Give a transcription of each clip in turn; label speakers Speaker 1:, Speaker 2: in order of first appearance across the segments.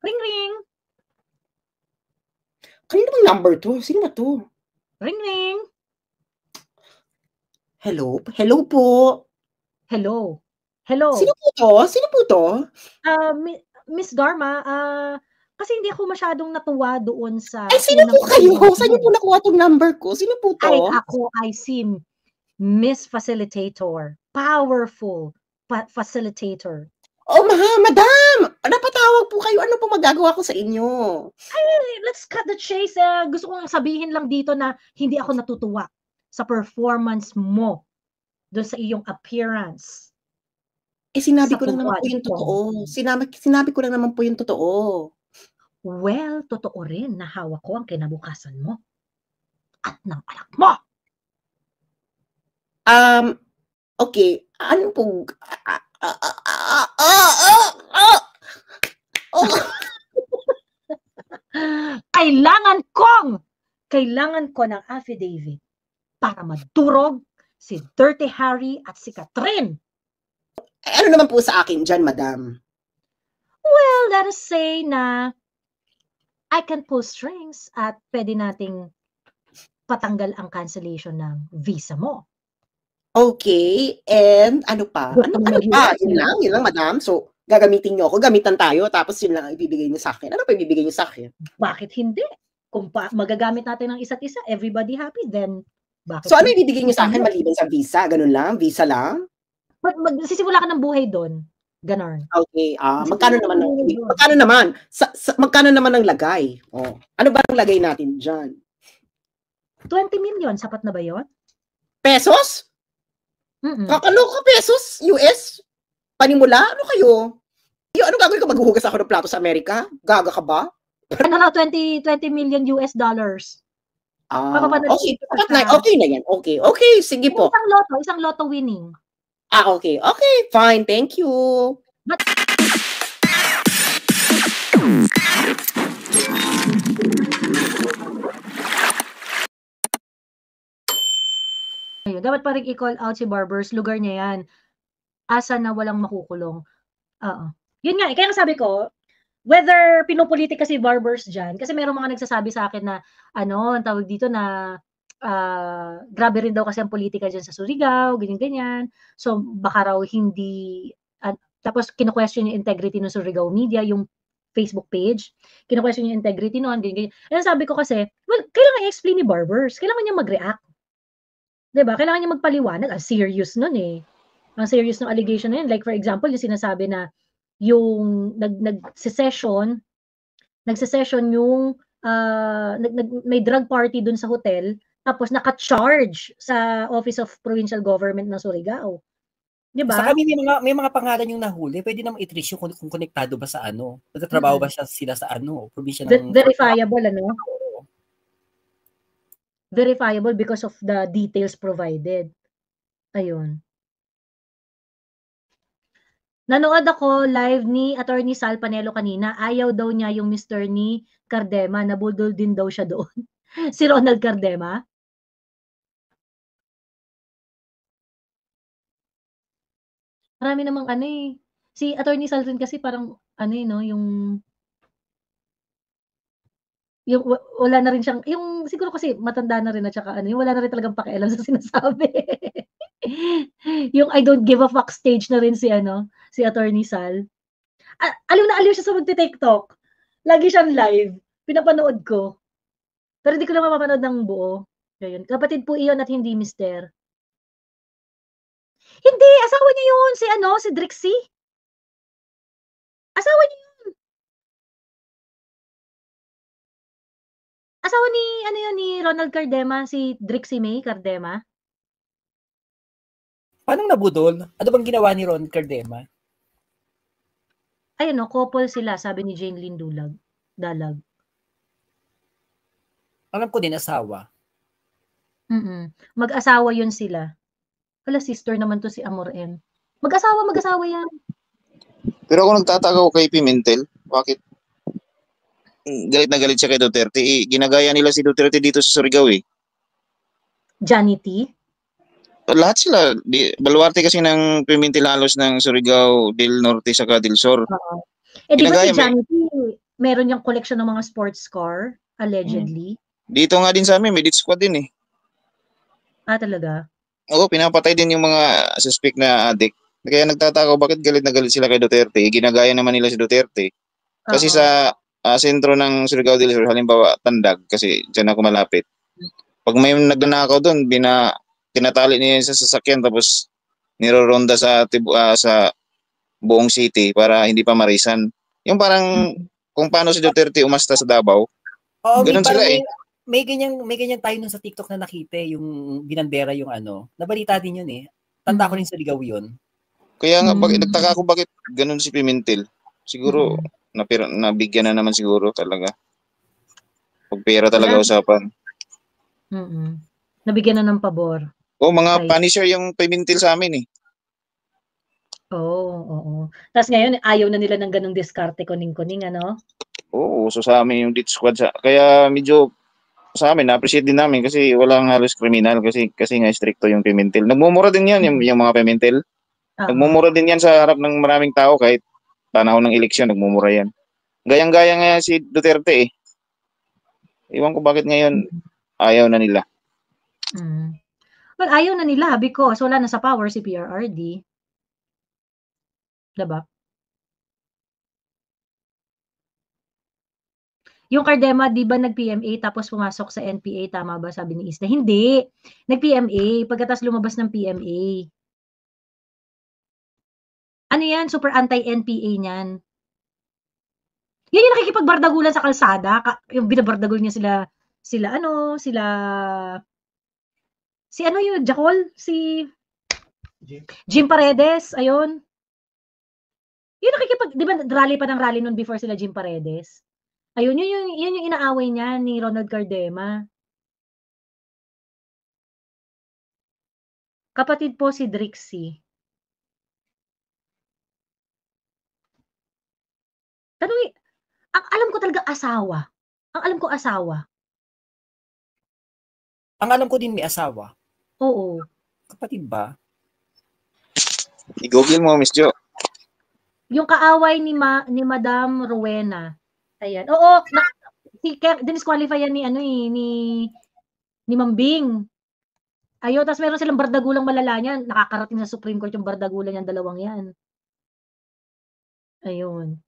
Speaker 1: Ring ring.
Speaker 2: Kanino bang number to? Sino ba to?
Speaker 1: Ring ring.
Speaker 2: Hello? Hello po.
Speaker 1: Hello. Hello.
Speaker 2: Sino po to? Sino po to?
Speaker 1: Miss Garma, kasi hindi ako masyadong natuwa doon sa...
Speaker 2: Ay, sino po kayo? Saan niyo po nakuha tong number ko? Sino po to?
Speaker 1: Ay, ako ay si Miss Facilitator. Powerful facilitator.
Speaker 2: Oh, madam! Napatawag po kayo. Ano po magagawa ko sa inyo?
Speaker 1: Ay, let's cut the chase. Gusto kong sabihin lang dito na hindi ako natutuwa sa performance mo doon sa iyong appearance.
Speaker 2: Sinabi ko lang naman po yung totoo. Sinabi ko lang naman po yung totoo.
Speaker 1: Well, totoo rin na hawak ko ang kinabukasan mo. At ng anak mo.
Speaker 2: Okay. Ano po?
Speaker 1: Kailangan ko ng affidavit para madurog si Dirty Harry at si Catherine.
Speaker 2: Ano naman po sa akin dyan, madam?
Speaker 1: Well, let us say na I can pull strings at pwede nating patanggal ang cancellation ng visa mo.
Speaker 2: Okay. And ano pa? Ano pa? Yun lang, madam. So, gagamitin niyo ako, gamitan tayo, tapos yun lang ang ibibigay niyo sa akin. Ano pa ibibigay niyo sa akin?
Speaker 1: Bakit hindi? Kung magagamit natin ng isa't isa, everybody happy, then bakit?
Speaker 2: So, ano ibibigay niyo sa akin maliban sa visa? Ganun lang? Visa lang?
Speaker 1: Magsisimula ka ng buhay doon. Ganon.
Speaker 2: Okay. Magkano naman ang lagay? Oh. Ano ba ang lagay natin dyan?
Speaker 1: 20 million, sapat na ba yun?
Speaker 2: Pesos? Kakaloka pesos? US? Panimula? Ano kayo? Ano gagawin ko? Maghuhugas ako ng plato sa Amerika? Gaga ka ba?
Speaker 1: Ano na, 20 million US dollars.
Speaker 2: Okay na yan. Okay, sige po.
Speaker 1: Isang lotto winning.
Speaker 2: Okay. Fine. Thank you.
Speaker 1: Dapat pa rin i-call out si Barbers. Lugar niya yan. Asa na walang makukulong. Yun nga, kaya sabi ko, whether pinupolitika si Barbers dyan, kasi merong mga nagsasabi sa akin na, ang tawag dito na, grabe rin daw kasi ang politika dyan sa Surigao, ganyan-ganyan. So, baka raw hindi, tapos kino-question yung integrity ng Surigao Media, yung Facebook page, kino-question yung integrity noon, ganyan-ganyan. And sabi ko kasi, well, kailangan i-explain ni Barbers, kailangan niya mag-react. Diba? Kailangan niya magpaliwanag. Ang serious nun eh. Ang serious ng allegation na yun. Like for example, yung sinasabi na yung nagsesession yung may drug party dun sa hotel, tapos naka-charge sa Office of Provincial Government ng Surigao. Diba?
Speaker 3: Saka may mga pangalan yung nahuli. Pwede naman i-trace yung kung konektado ba sa ano. Nagtatrabaho ba sila sa ano? Provincial ng...
Speaker 1: Verifiable, ano? Verifiable because of the details provided. Ayun. Nanood ako live ni Attorney Sal Panelo kanina. Ayaw daw niya yung Mr. ni Cardema. Nabudol din daw siya doon. Si Ronald Cardema. Marami namang Si Attorney Sal rin kasi parang no, yung wala na rin siyang, yung siguro kasi matanda na rin at saka yung wala na rin talagang pakialam sa sinasabi. Yung I don't give a fuck stage na rin si Attorney Sal. Aliw na aliw siya sa magti-TikTok. Lagi siyang live. Pinapanood ko. Pero hindi ko lang mapapanood ng buo. Ayun. Kapatid po iyon at hindi mister. Hindi, asawa niya yun. Si Drixie. Asawa niya yun. Asawa ni Ronald Cardema, si Drixie May Cardema.
Speaker 3: Paano nabudol? Ano bang ginawa ni Ron Cardema?
Speaker 1: Ayun, couple sila, sabi ni Jane Lynn Dalag.
Speaker 3: Alam ko din, asawa.
Speaker 1: Mag-asawa yun sila. Wala, sister naman to si Amor M. Mag-asawa yan.
Speaker 4: Pero ako nagtataka kay Pimentel, bakit galit na galit siya kay Duterte? Ginagaya nila si Duterte dito sa Surigao eh.
Speaker 1: Johnny T?
Speaker 4: Lahat sila. Baluarte kasi ng Pimentel halos ng Surigao del Norte sa Del Sur.
Speaker 1: Di ba si Johnny T, meron yung collection ng mga sports car, allegedly.
Speaker 4: Dito nga din sa amin, may death squad din eh.
Speaker 1: Talaga?
Speaker 4: Oo, pinapatay din yung mga suspect na addict. Kaya nagtataka bakit galit na galit sila kay Duterte. Ginagaya naman nila si Duterte. Kasi sa sentro ng Surigao del Sur, halimbawa Tandag, kasi dyan ako malapit. Pag may nagnanakaw doon, tinatali niya sa sasakyan tapos niroronda sa buong city para hindi pa marisan. Yung parang kung paano si Duterte umasta sa Davao.
Speaker 3: Oo,
Speaker 4: ganun sila eh.
Speaker 3: May ganyan tayo nun sa TikTok na nakita yung binandera yung nabalita din yun eh. Tanda ko rin sa Surigao yun.
Speaker 4: Kaya nga, nagtaka ako bakit ganun si Pimentel. Siguro, nabigyan na naman siguro talaga. Pag pera talaga usapan.
Speaker 1: Nabigyan na ng pabor.
Speaker 4: Mga punisher yung Pimentel sa amin eh.
Speaker 1: Oo. Tapos ngayon, ayaw na nila ng ganung diskarte kuning-kuning, ano?
Speaker 4: Oo, so sa amin yung death squad. Kaya medyo sa amin, na-appreciate din namin kasi walang halos kriminal kasi nga stricto yung Pimentel. Nagmumura din yan, yung mga Pimentel. Nagmumura din yan sa harap ng maraming tao kahit panahon ng eleksyon, nagmumura yan. Gayang-gaya nga si Duterte eh. Iwan ko bakit ngayon ayaw na nila.
Speaker 1: Well, ayaw na nila because wala na sa power si PRRD. Diba? Yung Cardema, di ba nag-PMA tapos pumasok sa NPA? Tama ba sabi ni Isla? Hindi. Nag-PMA. Pagkatapos lumabas ng PMA. Ano yan? Super anti-NPA niyan. Yan yung nakikipagbardagulan sa kalsada. Yung binabardagul niya si yung Jacol? Si Jim Paredes. Ayun. Yun di ba rally pa ng rally nun before sila Jim Paredes? Ayun, yun yung inaaway niya ni Ronald Cardema. Kapatid po si Drixie. Tanong, ang alam ko talaga asawa. Ang alam ko asawa.
Speaker 3: Ang alam ko din may asawa.
Speaker 1: Oo.
Speaker 3: Kapatid ba?
Speaker 4: I-google mo, Miss Jo.
Speaker 1: Yung kaaway ni Madam Rowena. Ayan. Oo, dinisqualify yan ni Mambing. Ayun, tapos meron silang bardagulang malala niyan. Nakakarating sa Supreme Court yung bardagulan yung dalawang yan. Ayun.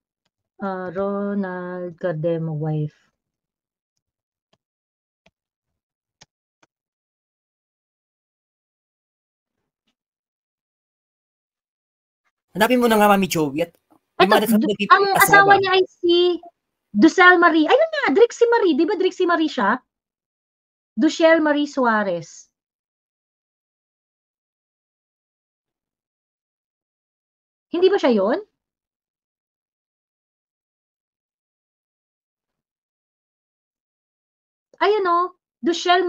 Speaker 1: Ronald Cardema wife.
Speaker 3: Hanapin mo na nga, Mami Joey.
Speaker 1: Ang asawa niya ay si Ducel Marie. Ayun nga, Drixie Marie. Di ba Drixie Marie siya? Ducel Marie Suarez. Hindi ba siya yun? Ayun o, Ducel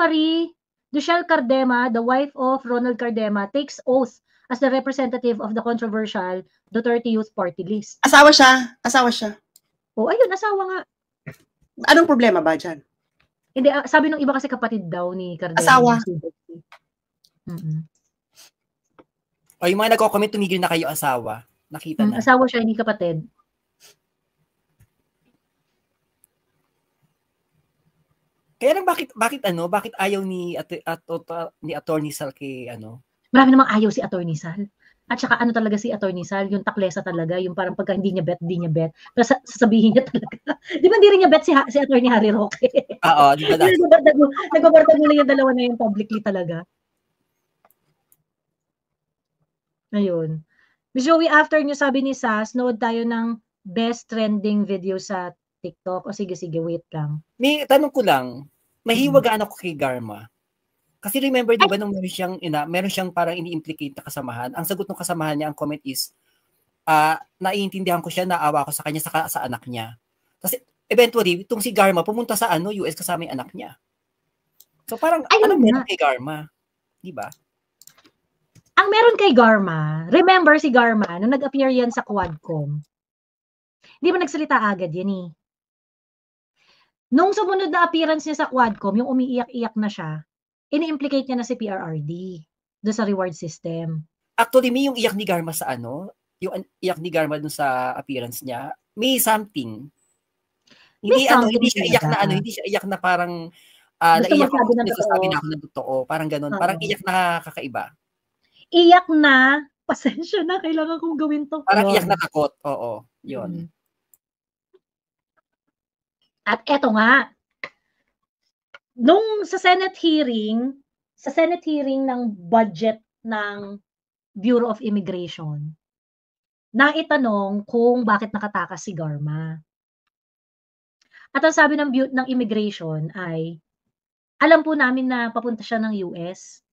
Speaker 1: Cardema, the wife of Ronald Cardema, takes oath as the representative of the controversial Duterte Youth Party list.
Speaker 2: Asawa siya.
Speaker 1: Ayun, asawa nga.
Speaker 2: Anong problema ba dyan?
Speaker 1: Hindi, sabi nung iba kasi kapatid daw ni Cardema.
Speaker 2: Asawa.
Speaker 3: Yung mga nagko-comment, tumigil na kayo asawa. Nakita na.
Speaker 1: Asawa siya, hindi kapatid.
Speaker 3: Kaya lang bakit ayaw ni Attorney Sal kay
Speaker 1: Marami namang ayaw si Attorney Sal. At saka talaga si Attorney Sal, yung taklesa talaga, yung parang pagka hindi niya bet. Pero sasabihin niya talaga. Di ba hindi rin niya bet si Attorney Harry Roque?
Speaker 3: Oo, di ba?
Speaker 1: Nagbabardagulo yung dalawa na yung publicly talaga. Ayun. Miss Joey, after nyo sabi ni Sas, nood tayo ng best trending video sa TikTok. O sige, wait lang.
Speaker 3: May tanong ko lang, mahiwagaan ako kay Garma. Kasi remember, di ba, nung meron siyang parang ini-implicate na kasamahan. Ang sagot ng kasamahan niya, ang comment is, naiintindihan ko siya, naawa ko sa kanya, sa anak niya. Kasi eventually, itong si Garma, pumunta sa US kasama yung anak niya. So parang, anong meron kay Garma? Di ba?
Speaker 1: Ang meron kay Garma, remember si Garma, nung nag-appear yan sa Quadcom, di ba nagsalita agad yan eh. Nung sumunod na appearance niya sa Quadcom, yung umiiyak-iyak na siya, ini-implicate niya na si PRRD doon sa reward system.
Speaker 3: Actually, yung iyak ni Garma sa yung iyak ni Garma doon sa appearance niya, may something. Hindi siya iyak
Speaker 1: talaga.
Speaker 3: na hindi siya iyak na parang
Speaker 1: Gusto
Speaker 3: naiyak ako
Speaker 1: magsabi ng
Speaker 3: kasi nagsasabi
Speaker 1: totoo.
Speaker 3: na ako ng totoo. Parang ganun.
Speaker 1: Oo.
Speaker 3: Parang iyak na kakaiba.
Speaker 1: Iyak na, pasensya na, kailangan kong gawin 'to.
Speaker 3: Parang
Speaker 1: Yun.
Speaker 3: iyak na takot. Oo, yun.
Speaker 1: At eto nga, nung sa Senate hearing ng budget ng Bureau of Immigration, naitanong kung bakit nakatakas si Garma. At ang sabi ng immigration ay, alam po namin na papunta siya ng US.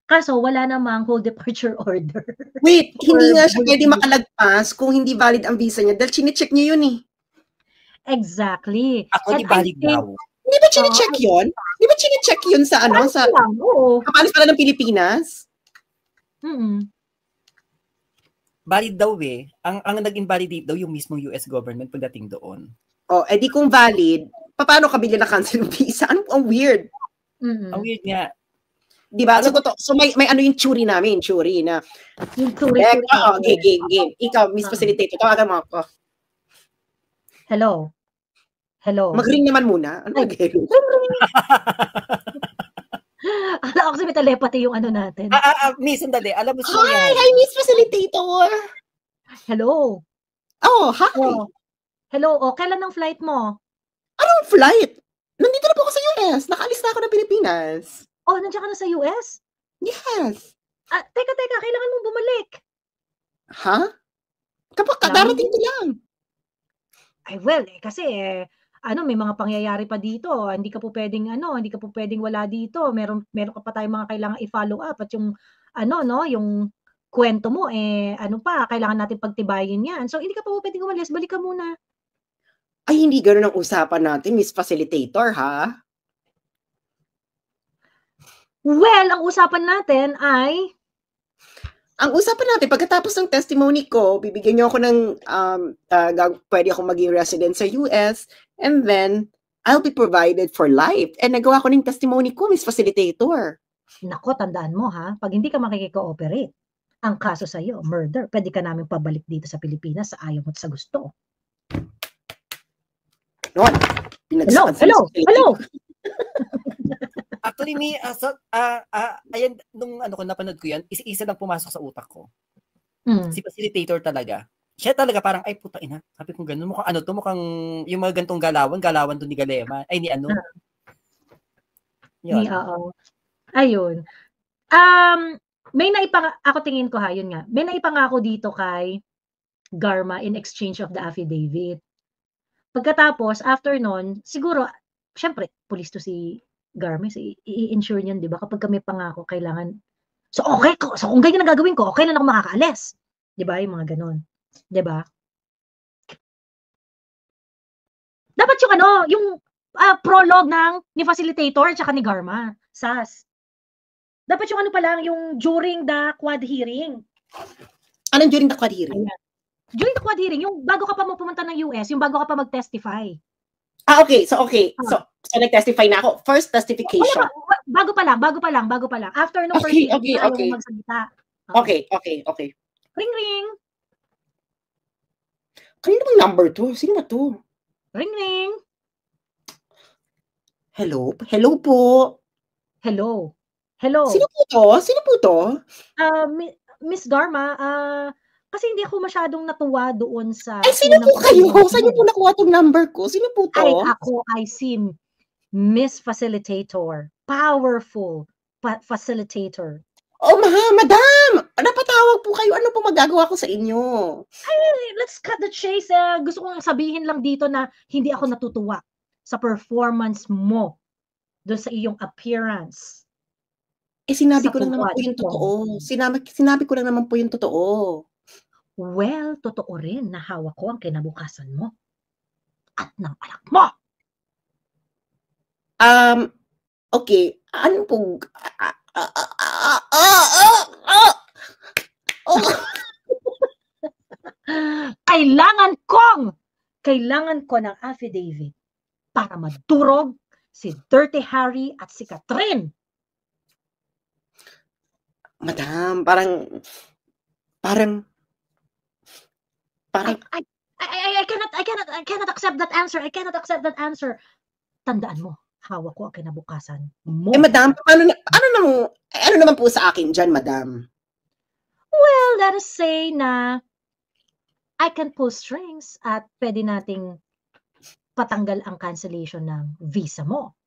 Speaker 1: Kaso wala namang whole departure order.
Speaker 2: Wait, hindi nga siya
Speaker 1: Or-
Speaker 2: pwede makalagpas kung hindi valid ang visa niya dahil chine-check niyo yun eh.
Speaker 1: Exactly.
Speaker 3: Actually,
Speaker 1: And I
Speaker 3: valid
Speaker 1: think,
Speaker 3: daw.
Speaker 2: Hindi ba chine-check yun? Di ba chine-check yun sa ano? Sa
Speaker 1: lang, oo.
Speaker 2: kapalis pala ng Pilipinas?
Speaker 3: Valid daw eh. Ang nag-invalidate daw yung mismong US government pagdating doon.
Speaker 2: Oh, edi kung valid, paano ka bigla na-cancel ng visa? Ang weird.
Speaker 3: Ang weird nga.
Speaker 2: Di ba? So may ano yung churi namin, churi na.
Speaker 1: Yung churi.
Speaker 2: Game. Ikaw, Miss Facilitator, tawagan mo ako.
Speaker 1: Hello.
Speaker 2: Mag-ring naman muna. Ano mag-ring?
Speaker 1: Alam ko kasi may telepathy yung ano natin.
Speaker 3: Miss, sandali. Alam mo
Speaker 2: Hi, Miss Facilitator.
Speaker 1: Hello.
Speaker 2: Oh, hi.
Speaker 1: Hello. Kailan ang flight mo?
Speaker 2: Anong flight? Nandito na po ako sa US. Nakaalis na ako ng Pilipinas.
Speaker 1: Oh, nandiyan ka na sa US?
Speaker 2: Yes.
Speaker 1: Teka, kailangan mong bumalik.
Speaker 2: Ha? Kapag darating ko lang.
Speaker 1: Ay, well, kasi may mga pangyayari pa dito. Hindi ka po pwedeng wala dito. Meron ka pa tayong mga kailangan i-follow up at yung yung kwento mo kailangan natin pagtibayin 'yan. So hindi ka pa po pwedeng umalis, balik ka muna.
Speaker 2: Ay, hindi ganoon ang usapan natin, Miss Facilitator, ha? Well, ang usapan natin pagkatapos ng testimony ko, bibigyan niyo ako ng pwede akong maging resident sa US, and then I'll be provided for life. And nagawa ko ng testimony ko, Miss Facilitator.
Speaker 1: Nako, tandaan mo ha, pag hindi ka makikiko-operate, ang kaso sa iyo, murder. Pwede ka namin pabalik dito sa Pilipinas sa ayaw mo at sa gusto.
Speaker 2: Noon,
Speaker 1: Hello.
Speaker 3: Actually, ayan, nung napanood ko yan, isa lang pumasok sa utak ko. Si Facilitator talaga. Siya talaga parang, ay puta ina, sabi kong ganun, mukhang yung mga gantong galawan doon ni Galema, ay ni ano.
Speaker 1: Yun. Ayun. Ako tingin ko yun nga, may naipangako dito kay Garma in exchange of the affidavit. Pagkatapos, after nun, siguro, syempre, police to si Garma, i-insure niyan, di ba? Kapag kami pangako, kailangan, so kung ganyan ang gagawin ko, okay na ako makakaalis. Di ba? Yung mga ganon. Di ba? Dapat yung prologue ni Facilitator at saka ni Garma, SAS. Dapat yung yung during the quad hearing.
Speaker 2: Anong during the quad hearing?
Speaker 1: Ayan. During the quad hearing, yung bago ka pa pumunta ng US, yung bago ka pa mag-testify.
Speaker 2: Okay. So nag-testify na ako. First testification.
Speaker 1: Bago pa lang. After nung first hearing, ayaw mo magsalita.
Speaker 2: Okay.
Speaker 1: Ring.
Speaker 2: Kanino bang number to? Sino ba to?
Speaker 1: Ring.
Speaker 2: Hello po.
Speaker 1: Hello.
Speaker 2: Sino po to?
Speaker 1: Miss Garma, kasi hindi ako masyadong natuwa doon sa...
Speaker 2: Ay, sino po kayo? Saan niyo po nakuha tong number ko? Sino po to?
Speaker 1: I see Miss Facilitator. Powerful facilitator.
Speaker 2: Oh, madam! Napatawag po kayo. Ano po magagawa ko sa inyo?
Speaker 1: Ay, let's cut the chase. Gusto kong sabihin lang dito na hindi ako natutuwa sa performance mo doon sa iyong appearance.
Speaker 2: Sinabi ko lang naman po yung totoo. Sinabi ko lang naman po yung totoo.
Speaker 1: Well, totoo rin na hawak ko ang kinabukasan mo at ng anak mo.
Speaker 2: Okay. Ano po?
Speaker 1: Kailangan ko ng affidavit para madurog si Dirty Harry at si Catherine.
Speaker 2: Madam, parang
Speaker 1: I cannot accept that answer. I cannot accept that answer. Tandaan mo, hawak ko ang kinabukasan mo.
Speaker 2: Madam, ano naman po sa akin dyan, madam?
Speaker 1: Well, let us say na I can pull strings at pwede nating patanggal ang cancellation ng visa mo.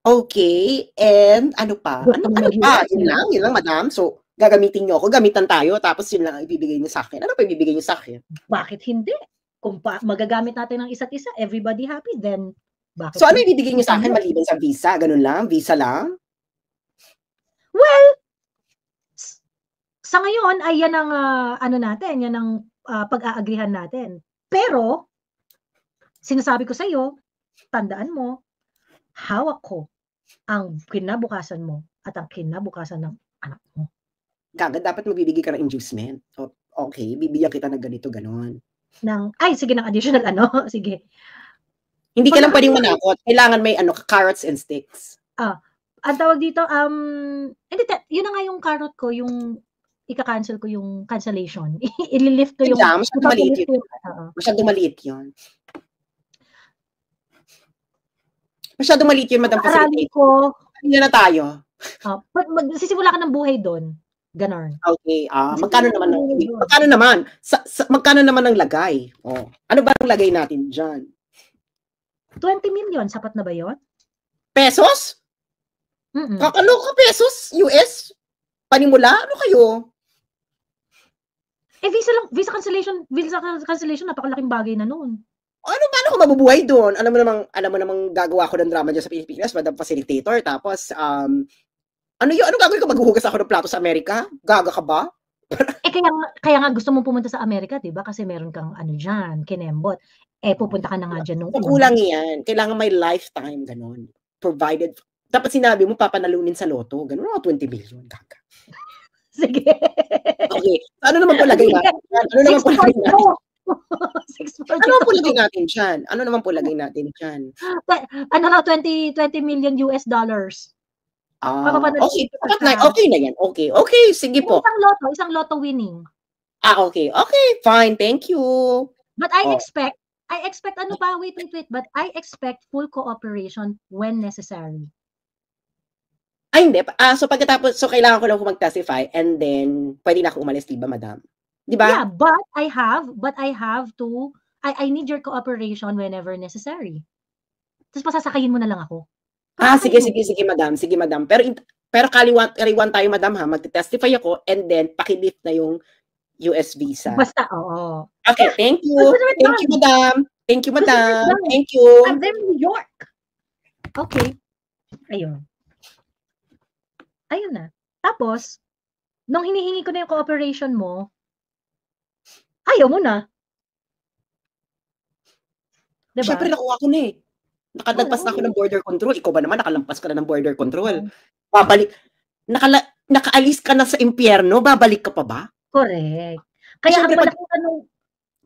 Speaker 2: Okay, and ano pa? Ano pa? Yun lang, madam. So, gagamitin niyo ako, gamitan tayo, tapos yun lang ang ibibigay niyo sa akin. Ano pa ibibigay niyo sa akin?
Speaker 1: Bakit hindi? Kung magagamit natin ng isa't isa, everybody happy, then bakit?
Speaker 2: So, ano ibibigay niyo sa akin maliban sa visa? Ganun lang? Visa lang?
Speaker 1: Well, sa ngayon ay yan ang ano natin, yan ang pag-aagrihan natin. Pero sinasabi ko sa iyo, tandaan mo, hawak ko ang kinabukasan mo at ang kinabukasan ng anak mo.
Speaker 2: Kagad dapat magbibigay ka ng inducement. Okay, bibigyan kita ng ganito, ganon.
Speaker 1: Sige, ng additional ano, sige.
Speaker 2: Hindi ka lang pwedeng manakot. Kailangan may carrots and sticks.
Speaker 1: Ang tawag dito, hindi, yun na nga yung carrot ko, yung ika-cancel ko yung cancellation. I-lift ko yung...
Speaker 2: Masyadong maliit yun. Masyadong maliit yun. Masyadong maliit yun, Madam Facilitator.
Speaker 1: Ko.
Speaker 2: Hindi na tayo.
Speaker 1: Magsisimula ka ng buhay doon. Ganon.
Speaker 2: Okay. Magkano naman? Magkano naman ang lagay? Ano ba ang lagay natin dyan?
Speaker 1: 20 million. Sapat na ba yun?
Speaker 2: Pesos? Kakaloka pesos? US? Panimula? Ano kayo?
Speaker 1: Visa cancellation, napakalaking bagay na noon.
Speaker 2: Paano ko mabubuhay doon? Alam mo namang gagawa ko ng drama dyan sa Pilipinas, Madam Facilitator. Tapos, ano gagawin ko? Maghuhugas ako ng plato sa Amerika? Gaga ka ba?
Speaker 1: Kaya nga gusto mong pumunta sa Amerika, diba? Kasi meron kang dyan, kinembot. Pupunta ka na nga dyan nung
Speaker 2: kulang yan. Kailangan may lifetime, ganon. Provided, dapat sinabi mo, papanalunin sa loto. Ganon, 20 million. Gaga.
Speaker 1: Sige.
Speaker 2: Okay. Ano naman po lagay natin? Ano naman po lagay natin dyan? Ano naman po lagay natin dyan?
Speaker 1: 20 million US dollars.
Speaker 2: Okay na yan. Okay, sige po.
Speaker 1: Isang loto winning.
Speaker 2: Okay. Okay, fine. Thank you.
Speaker 1: But I expect wait. But I expect full cooperation when necessary.
Speaker 2: Ay, hindi. So pagkatapos, kailangan ko lang mag-testify and then pwede na ako umalis, diba, madam? Diba?
Speaker 1: Yeah, but I have to, I need your cooperation whenever necessary. Tapos pasasakayin mo na lang ako.
Speaker 2: Sige, madam. Sige, madam. Pero kaliwan tayo, madam, ha? Mag-testify ako and then pakilift na yung US visa.
Speaker 1: Basta, oo.
Speaker 2: Okay, thank you. Thank you, madam. Thank you, madam. Thank you.
Speaker 1: I'm there in New York. Okay. Ayun na. Tapos, nung hinihingi ko na yung cooperation mo, ayaw mo na. Diba?
Speaker 2: Siyempre, nakuha ko na eh. Nakadagpas na ako ng border control. Ikaw ba naman, nakalampas ka na ng border control. Babalik. Nakaalis ka na sa impyerno, babalik ka pa ba?
Speaker 1: Correct. Kaya ang malaking tanong,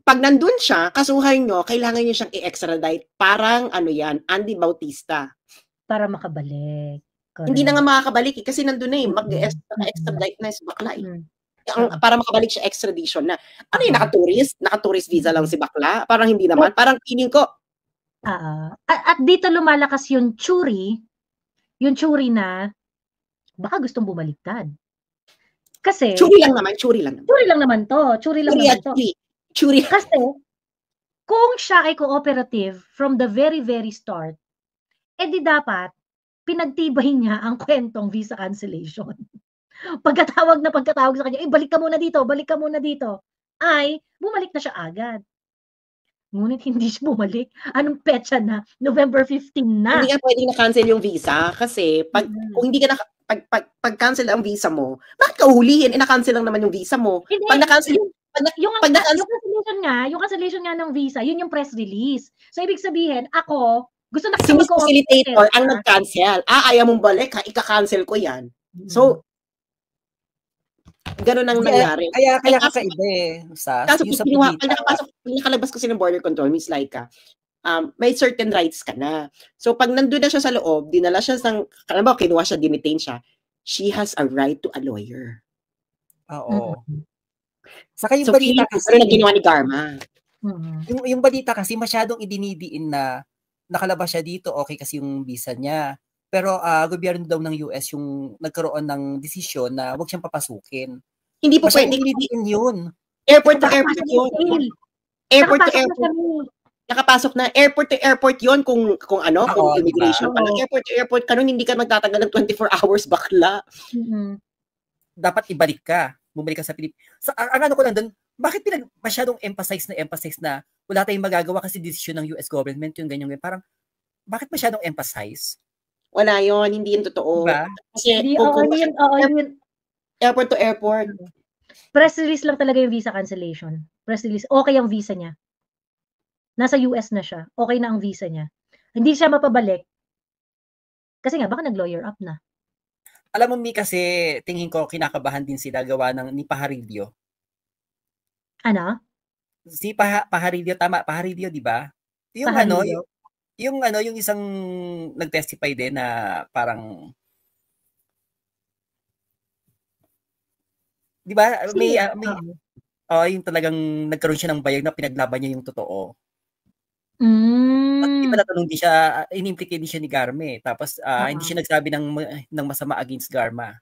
Speaker 2: pag nandun siya, kasuhan nyo, kailangan nyo siyang i-extradite. Parang, Andy Bautista.
Speaker 1: Para makabalik. Correct.
Speaker 2: Hindi na nga makakabalik kasi nandun na eh. Mag-extradite na si bakla eh. Para makabalik siya, extradition na. Ano yung naka-tourist visa lang si bakla? Parang hindi naman. Parang feeling ko.
Speaker 1: At dito lumalakas yung churi na baka gustong bumaliktad. Kasi
Speaker 2: Churi lang naman to. Kasi
Speaker 1: kung siya ay cooperative from the very, very start, di dapat pinagtibayin niya ang kwentong visa cancellation. Pagkatawag sa kanya, balik ka muna dito, ay bumalik na siya agad. Ngunit hindi siya bumalik. Anong petsa na? November 15 na.
Speaker 2: Hindi ka pwedeng na-cancel yung visa kasi kung hindi ka pag-cancel ang visa mo, bakit ka uhulihin? Na-cancel lang naman yung visa mo.
Speaker 1: Hindi,
Speaker 2: pag na-cancel
Speaker 1: yung cancellation nga ng visa, yun yung press release. So, ibig sabihin, ako, gusto na
Speaker 2: si Miss Facilitator ang nag-cancel. Ayaw mong balik, ika-cancel ko yan. So, ganun ang nangyari.
Speaker 3: Kaya kakaiba eh.
Speaker 2: Kaso pag nakalabas kasi ng border control, Miss Laika, may certain rights ka na. So, pag nandun na siya sa loob, dinala siya kinuha siya, dinitain siya, she has a right to a lawyer.
Speaker 3: Oo. Saka yung
Speaker 2: so,
Speaker 3: balita kasi,
Speaker 2: pero ginawa ni Garma.
Speaker 3: Yung balita kasi masyadong idinidiin na nakalabas siya dito, okay kasi yung visa niya. Pero gobyerno daw ng US yung nagkaroon ng desisyon na huwag siyang papasukin.
Speaker 2: Hindi po
Speaker 3: Masyadong
Speaker 2: pwede.
Speaker 3: idinidiin yun.
Speaker 2: Airport to airport yun. Airport to airport. Nakapasok na airport to airport yon kung ano, kung immigration pa lang. Airport to airport ka nun, hindi ka magtatagal ng 24 hours bakla.
Speaker 3: Dapat ibalik ka. Bumalik ka sa Pilipinas. So, ang ano ko lang doon, bakit masyadong emphasize na wala tayong magagawa kasi desisyon ng US government yung ganyan. Parang, bakit masyadong emphasize?
Speaker 2: Wala yon, hindi yun totoo.
Speaker 3: Diba?
Speaker 2: Kasi airport to airport.
Speaker 1: Press release lang talaga yung visa cancellation. Press release, okay ang visa niya. Nasa US na siya, okay na ang visa niya. Hindi siya mapabalik. Kasi nga, baka nag-lawyer up na.
Speaker 3: Alam mo, Mi, kasi tingin ko kinakabahan din sila gawa ni Pajarillo.
Speaker 1: Ano?
Speaker 3: Si Pajarillo, tama, Pajarillo, di ba? Yung
Speaker 1: Pajarillo.
Speaker 3: yung isang nag-testify din na parang, di ba? Yung talagang nagkaroon siya ng bayag na pinaglaban niya yung totoo. At di ba natanong din siya, in-implicate din siya ni Garma. Tapos hindi siya nagsabi ng masama against Garma.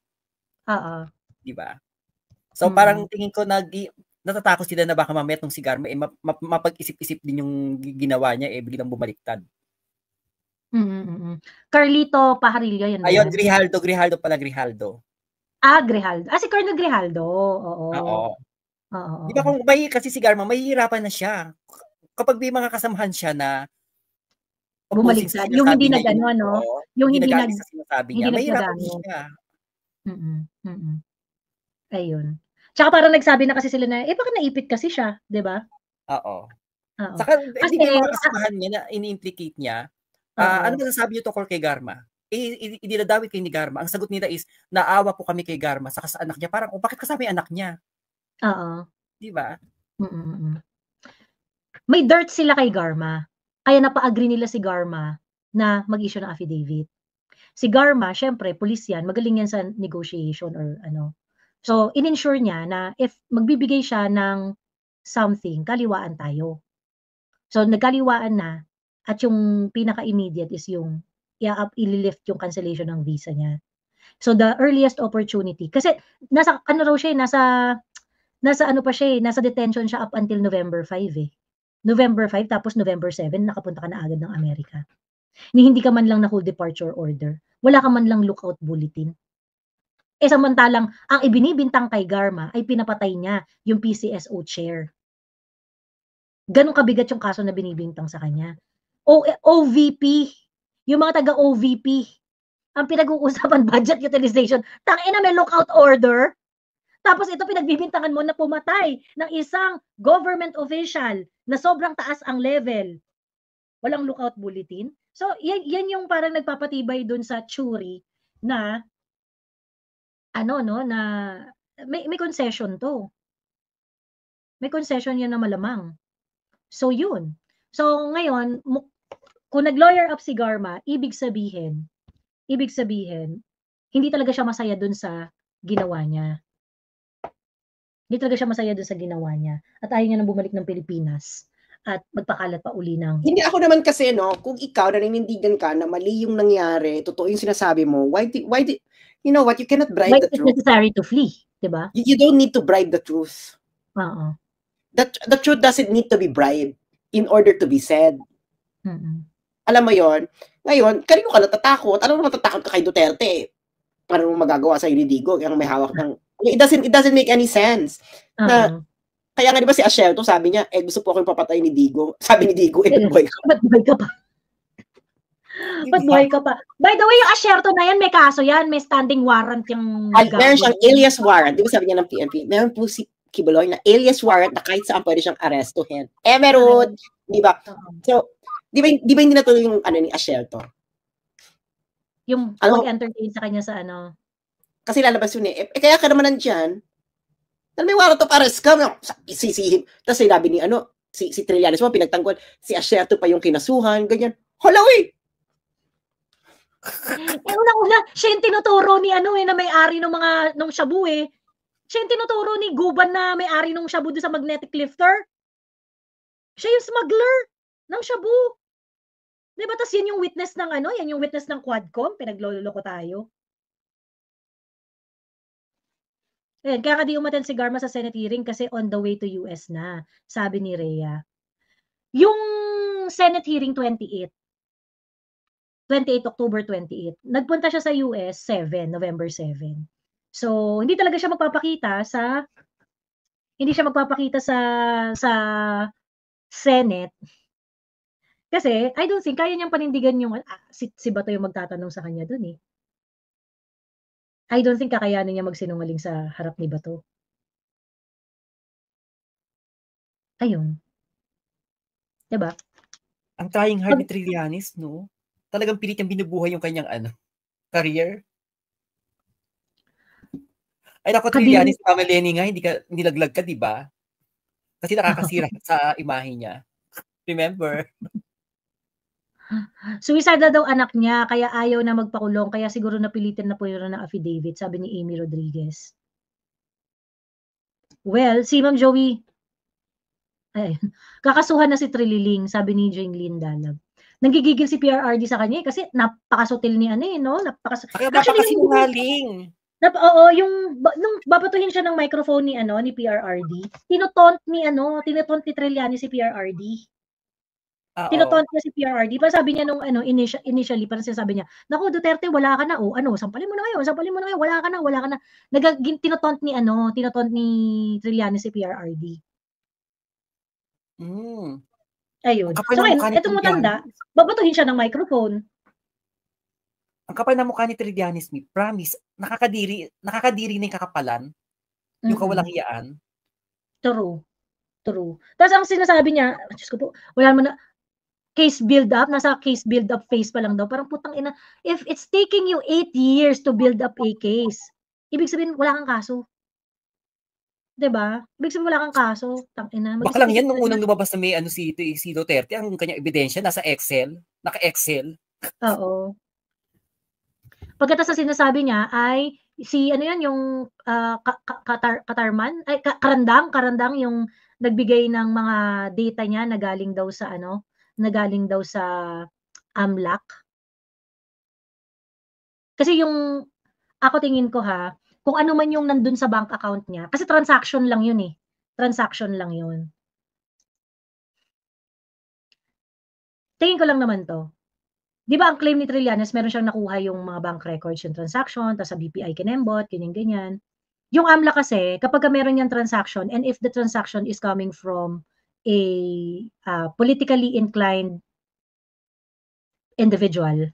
Speaker 3: Di ba? So parang tingin ko natatakot sila na baka mamaya tong si Garma mapag-isip-isip din yung ginawa niya biglang bumaliktad.
Speaker 1: Carlito Pajarillo yan.
Speaker 3: Ayun, Grijaldo pala, Grijaldo.
Speaker 1: Grijaldo. Si Colonel Grijaldo. Oo.
Speaker 3: Di ba kung kasi si Garma, mahihirapan na siya. Kapag may mga kasamahan siya na
Speaker 1: bumaliktad, yung hindi nag-ano, no? Yung hindi
Speaker 3: sinasabi niya, mahihirapan siya.
Speaker 1: Ayun. Tsaka parang nagsabi na kasi sila na, bakit naipit kasi siya, di ba?
Speaker 3: Oo. Saka, hindi yung mga kasamahan niya na ini-implicate niya, ano masasabi niyo tungkol kay Garma? Idinadawit kay ni Garma. Ang sagot nila is, naawa po kami kay Garma saka sa anak niya. Parang, bakit kasama yung anak niya? Di ba?
Speaker 1: May dirt sila kay Garma. Kaya napa-agree nila si Garma na mag-issue ng affidavit. Si Garma, syempre, police yan, magaling yan sa negotiation or ano. So, in-ensure niya na if magbibigay siya ng something, kaliwaan tayo. So, nagkaliwaan na at yung pinaka-immediate is yung i-lift yung cancellation ng visa niya. So, the earliest opportunity. Kasi, nasa detention siya up until November 5 November 5, tapos November 7, nakapunta ka na agad ng Amerika. Hindi ka man lang na-hold departure order. Wala ka man lang lookout bulletin. Samantalang, ang ibinibintang kay Garma ay pinapatay niya yung PCSO chair. Ganun kabigat yung kaso na binibintang sa kanya. OVP, yung mga taga-OVP, ang pinag-uusapan budget utilization, tangina may lookout order. Tapos ito pinagbibintangan mo na pumatay ng isang government official na sobrang taas ang level. Walang lookout bulletin. So, yan yung parang nagpapatibay dun sa Churi na na may concession to. May concession yan na malamang. So, yun. So, ngayon, kung nag-lawyer up si Garma, ibig sabihin, hindi talaga siya masaya dun sa ginawa niya. Hindi talaga siya masaya doon sa ginawa niya. At ayaw niya nang bumalik ng Pilipinas at magpakalat pa uli ng...
Speaker 2: Hindi ako naman kasi, kung ikaw naninindigan ka na mali yung nangyari, totoo yung sinasabi mo, why you know what, you cannot bribe the truth.
Speaker 1: It's necessary to flee, diba?
Speaker 2: You don't need to bribe the truth. The truth doesn't need to be bribed in order to be said. Alam mo yon. Ngayon, kanino ka natatakot? Alam mo natatakot ka kay Duterte? Paano mo magagawa sa Inidigo? Yung may hawak ng... It doesn't make any sense. Kaya nga, di ba si Asherto, sabi niya, gusto po akong papatay ni Digo. Sabi ni Digo,
Speaker 1: ba't buhay ka pa? Ba't buhay ka pa? By the way, yung Asherto na yan, may kaso yan, may standing warrant yung...
Speaker 2: Meron siyang alias warrant. Di ba sabi niya ng PNP? Meron po si Kibuloy na alias warrant na kahit saan pwede siyang arestuhin. Meron. Di ba? So, di ba hindi natuloy yung ni Asherto?
Speaker 1: Yung pag-entertain sa kanya sa
Speaker 2: Kasi lalabas yun kaya ka naman nandyan, may warrant of arrest ka, isisihin. Tapos sinabi ni si Trillanes mo, pinagtanggol, si Asherto pa yung kinasuhan, ganyan. Hala,
Speaker 1: Una-una, siya yung tinuturo ni na may-ari ng shabu Siya yung tinuturo ni Guban na may-ari ng shabu doon sa magnetic lifter. Siya yung smuggler ng shabu. Diba? Tas yan yung witness ng yan yung witness ng Quadcom, pinagloloko tayo. Ayan, kaya nga di umattend si Garma sa Senate hearing kasi on the way to US na, sabi ni Rhea. Yung Senate hearing 28 October 28, nagpunta siya sa US November 7. So, hindi siya magpapakita sa Senate. Kasi, I don't think, kaya niyang panindigan yung, si Bato yung magtatanong sa kanya dun eh. I don't think kakayanin niya magsinungaling sa harap ni Bato. Ayun. Diba?
Speaker 3: Ang trying hard ni Trillanes, no? Talagang pilit niyang binubuhay yung kanyang career. Ay nako, Trillanes, Mama Lenny nga, hindi laglag ka, di ba? Kasi nakakasira sa imahe niya. Remember?
Speaker 1: Suicidal daw anak niya, kaya ayaw na magpakulong, kaya siguro napilitin na po yun ng affidavit, sabi ni Amy Rodriguez. Well, si Ma'am Joey, kakasuhan na si Trililing, sabi ni Jane Lynn Dalag. Nanggigigil si PRRD sa kanya kasi napakasutil ni no?
Speaker 3: Napakasinungaling.
Speaker 1: Oo, nung babatuhin siya ng microphone ni PRRD, tinutont ni Trillanes si PRRD. Tinotont niya si PRRD. Parang sabi niya nung initially, parang sinasabi niya, naku, Duterte, wala ka na. Sampalin mo na ngayon, wala ka na. Tinotont ni Trillanes si PRRD. Ayun. So ngayon, itong matanda, babatuhin siya ng microphone.
Speaker 3: Ang kapal na mukha ni Trillanes, promise, nakakadiri na yung kakapalan, yung kawalang hiyaan.
Speaker 1: True. Tapos ang sinasabi niya, Diyos ko po, wala mo na, case build up, nasa case build up phase pa lang daw. Parang putang ina, if it's taking you 8 years to build up a case, ibig sabihin wala kang kaso. 'Di ba? Ibig sabihin wala kang kaso, tang ina.
Speaker 3: Baka lang yan nung unang lumabas na may si Duterte, ang kanyang ebidensya nasa Excel, naka-Excel.
Speaker 1: Oo. Pagkatapos sa sinasabi niya ay si yung Katarman, ay Karandang yung nagbigay ng mga data niya na galing daw sa AMLAC. Kasi ako tingin ko kung ano man yung nandun sa bank account niya, kasi transaction lang yun eh. Transaction lang yun. Tingin ko lang naman to. Di ba ang claim ni Trillanes, meron siyang nakuha yung mga bank records, yung transaction, tapos sa BPI kinembot, ganyan-ganyan. Yung AMLAC kasi, kapag meron yung transaction, and if the transaction is coming from a politically inclined individual,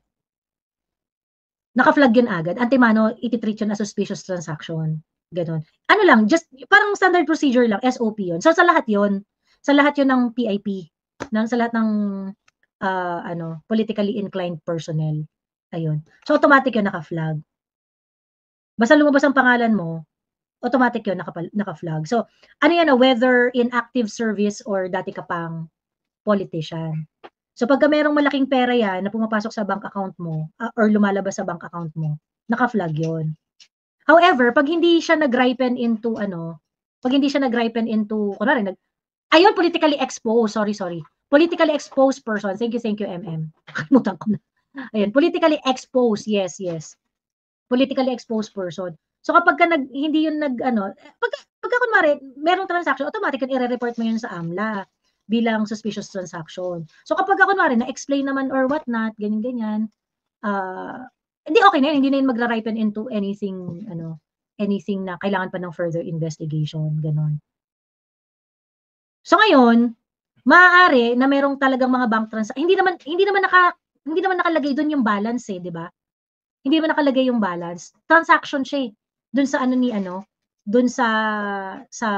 Speaker 1: naka-flag yun agad. Antemano, ititreat yun as suspicious transaction. Ganon. Just parang standard procedure lang, SOP yun. So sa lahat yun ng PIP, sa lahat ng politically inclined personnel. Ayun. So automatic yun naka-flag. Basta lumabas ang pangalan mo, automatic yun naka-flag. So whether in active service or dati ka pang politician. So pagka merong malaking pera yan na pumapasok sa bank account mo or lumalabas sa bank account mo, naka-flag yun. However, pag hindi siya nag-ripen into politically exposed, sorry. Politically exposed person. Thank you, MM. Nakalimutan ko na. Ayun, politically exposed. Yes. Politically exposed person. So kapag hindi yun pagka kunwari, merong transaction, automatic yun i-report mo yun sa AMLA bilang suspicious transaction. So kapag kunwari na-explain naman or whatnot, ganyan, hindi okay na yun, hindi na yun magra-ripen into anything na kailangan pa ng further investigation, ganon. So ngayon, maaari na merong talagang mga bank transaction. Hindi naman nakalagay doon yung balance di ba? Hindi naman nakalagay yung balance. Transaction siya doon sa doon sa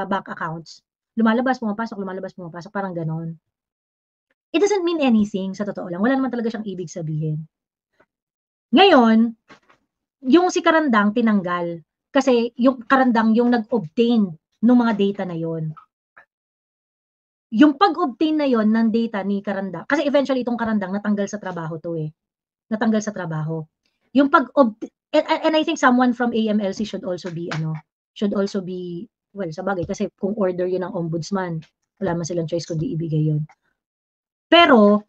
Speaker 1: bank accounts. Lumalabas, pumapasok, parang ganon. It doesn't mean anything, sa totoo lang. Wala naman talaga siyang ibig sabihin. Ngayon, yung si Karandang tinanggal. Kasi yung Karandang yung nag-obtain ng mga data na yon. Yung pag-obtain na yon ng data ni Karandang, kasi eventually itong Karandang natanggal sa trabaho to Natanggal sa trabaho. Yung and I think someone from AMLC should also be, well, sabagay, kasi kung order yun ng ombudsman, Wala man silang choice kundi ibigay yun. Pero,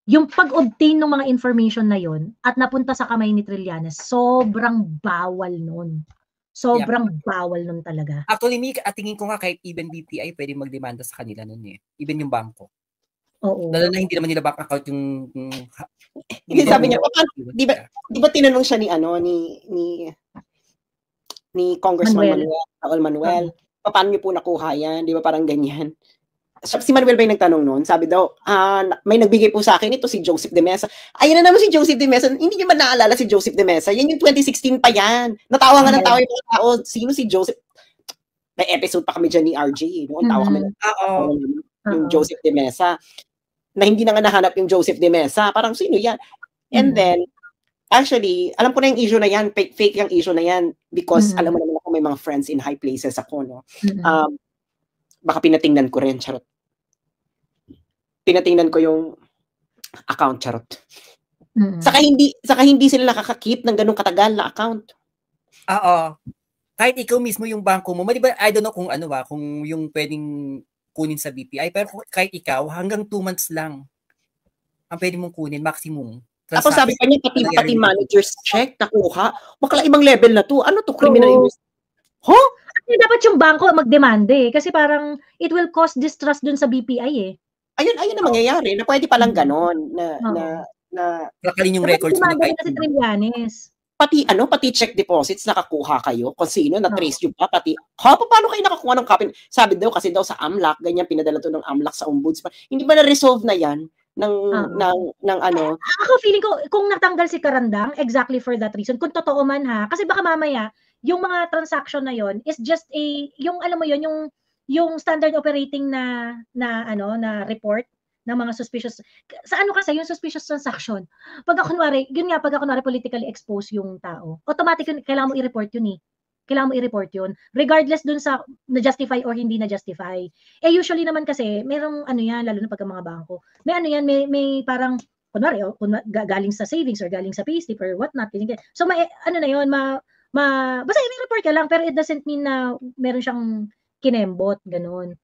Speaker 1: yung pag-obtain ng mga information na yon at napunta sa kamay ni Trillanes, sobrang bawal nun. Sobrang bawal nun talaga.
Speaker 3: Actually, tingin ko nga kahit even BPI pwede magdemanda sa kanila nun eh. Even yung bangko.
Speaker 1: Oo.
Speaker 3: Lalo na hindi naman nila bank account yung
Speaker 2: Hindi sabi niya, di ba tinanong siya ni Congressman Raul Manuel, paano niyo po nakuha yan? Di ba parang ganyan? Si Manuel ba yung nagtanong noon? Sabi daw, may nagbigay po sa akin ito si Joseph de Mesa. Ayun na naman si Joseph de Mesa. Hindi niyo ba naalala si Joseph de Mesa? Yan yung 2016 pa yan. Natawa nga ng tawa yung mga tao. Sino si Joseph? May episode pa kami dyan ni RJ. Noon tawa kami ng yung Joseph de Mesa. Na hindi na nga nahanap yung Joseph de Mesa. Parang sino yan? And then, actually, alam ko na yung issue na yan. Fake yung issue na yan. Because alam mo naman ako may mga friends in high places ako. No? Baka pinatingnan ko rin. Charot. Pinatingnan ko yung account. Charot. Saka hindi sila nakaka-keep ng ganung katagal na account.
Speaker 3: Oo. Kahit ikaw mismo yung bangko mo, maliba, I don't know kung kung yung pwedeng kunin sa BPI, pero kahit ikaw, hanggang 2 months lang ang pwede mong kunin, maximum.
Speaker 2: Tapos sabi pa niya, pati manager's check, nakuha. Makala ibang level na to. Ano to? Criminal investigation? Huh?
Speaker 1: Dapat yung bangko magdemande kasi parang it will cause distrust dun sa BPI eh.
Speaker 2: Ayun na mangyayari, na pwede palang ganon,
Speaker 3: nakalin yung records mo
Speaker 1: kahit si Trillanes.
Speaker 2: Pati check deposits nakakuha kayo kung sino na-trace yung paano kayo nakakuha ng copy? Sabi daw kasi daw sa AMLAC, ganyan pinadala to ng AMLAC sa ombudsman. Hindi ba na-resolve na yan ng ano?
Speaker 1: Ako feeling ko kung natanggal si Carandang exactly for that reason, kung totoo man ha, kasi baka mamaya yung mga transaction na yon is just yung alam mo yon yung standard operating na report ng mga suspicious. Sa ano kasi yung suspicious transaction? Pagka kunwari politically exposed yung tao, automatic yun, kailangan mo i-report yun eh. Kailangan mo i-report yun. Regardless dun sa na-justify or hindi na-justify. Usually naman kasi, merong lalo na pagka mga bangko, may parang, kunwari, galing sa savings or galing sa payslip or whatnot. So, basta i-report ka lang, pero it doesn't mean na meron siyang kinembot, ganun.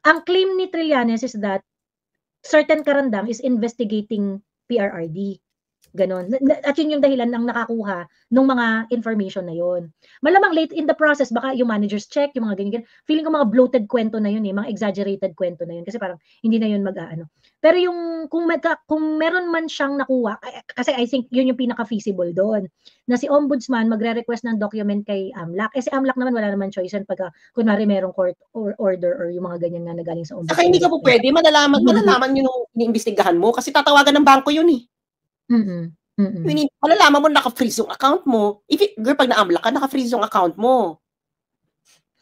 Speaker 1: Ang claim ni Trillanes is that certain Carandang is investigating PRRD. Ganon. At yun yung dahilan ng nakakuha ng mga information na yun. Malamang late in the process, baka yung manager's check, yung mga ganyan. Feeling ko mga bloated kwento na yun eh, mga exaggerated kwento na yun. Kasi parang hindi na yun mag-aano. Pero yung kung meron man siyang nakuha, kasi I think yun yung pinaka-feasible doon, na si Ombudsman magre-request ng document kay AMLAC. Si AMLAC naman wala naman choice yan pagka kunwari merong court or order or yung mga ganyan nga na galing sa Ombudsman.
Speaker 2: Saka hindi ka po pwede, malalaman yun yung iniimbestigahan mo kasi tatawagan ng bangko yun eh. Malalaman mo naka-freeze yung account mo. Pag na-AMLAC ka, naka-freeze yung account mo.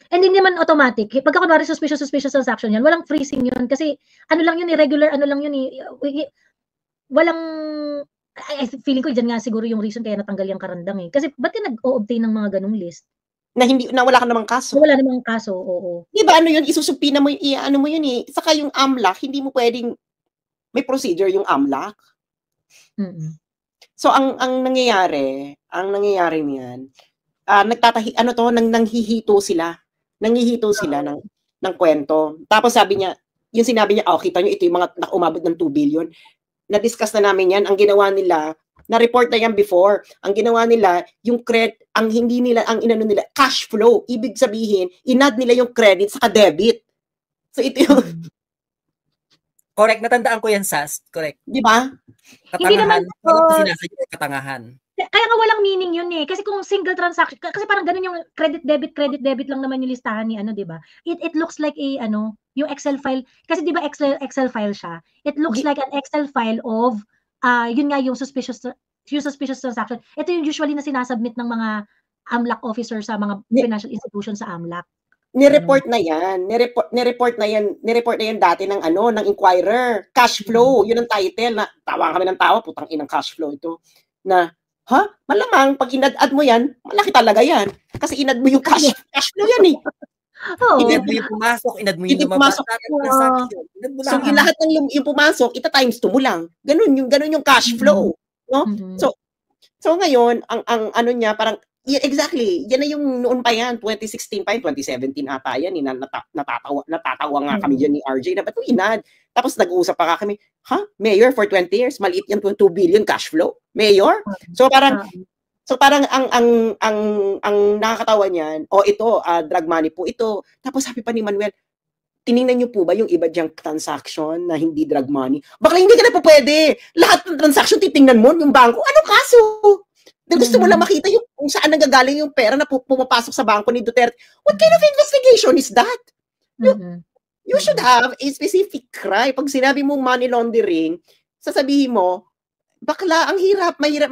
Speaker 1: And hindi naman automatic. Pagka kunwari suspicious transaction yan, walang freezing yun. Kasi ano lang yun, irregular, walang, feeling ko dyan nga siguro yung reason kaya natanggal yung Carandang eh. Kasi ba't ka nag-o-obtain ng mga ganung list?
Speaker 2: Na wala ka namang kaso.
Speaker 1: Wala namang kaso, oo.
Speaker 2: Di ba yun, isusupina mo, mo yun eh. Saka yung AMLAC, hindi mo pwedeng, may procedure yung AMLAC. So ang nangyayari niyan, nanghihito sila ng kwento. Tapos sabi niya, yung sinabi niya, kita niyo ito yung mga umabot ng 2 billion. Na-discuss na namin yan. Ang ginawa nila, na-report na yan before. Ang ginawa nila, yung inano nila, cash flow. Ibig sabihin, inad nila yung credit sa debit. So ito yung
Speaker 3: correct, natandaan ko yan, Sas. Correct.
Speaker 2: Di ba?
Speaker 3: Katangahan. Sinasadya katangahan.
Speaker 1: Kaya nga walang meaning yun eh. Kasi kung single transaction, kasi parang ganun yung credit debit lang naman yung listahan ni di ba? It looks like yung Excel file. Kasi di ba Excel file siya? It looks like an Excel file of yun nga yung suspicious transaction. Ito yung usually na sinasubmit ng mga AMLAC officer sa mga financial institutions sa AMLAC.
Speaker 2: Ni-report na yan dati ng ng Inquirer. Cash flow, yun ang title na tawa kami ng tawa, putang inang cash flow ito. Na, malamang pag inad-ad mo yan, malaki talaga yan. Kasi inad mo yung cash flow yan eh.
Speaker 3: Inad mo yung pumasok, inad mo yung lumabas.
Speaker 2: So, lahat ng yung pumasok, ita-times 2 mo lang. Ganun yung cash flow. No? So ngayon, ang ano niya, parang Yeah, exactly. Yan na yung noon pa yan, 2016 pa yan, 2017 ata yan. Natatawa nga kami dyan ni RJ na ba't inad? Tapos nag-uusap pa kami, Mayor, for 20 years, maliit yan, 2 billion cash flow. Mayor? So parang ang nakakatawa niyan, ito, drug money po ito. Tapos sabi pa ni Manuel, tiningnan niyo po ba yung iba diyang transaction na hindi drug money? Bakla hindi ka na po pwede. Lahat ng transaction titingnan mo yung bangko. Anong kaso? Dahil gusto mo lang makita yung kung saan nanggagaling yung pera na pumapasok sa bangko ni Duterte. What kind of investigation is that? You should have a specific crime. Pag sinabi mong money laundering, sasabihin mo, bakla, ang hirap, mahirap.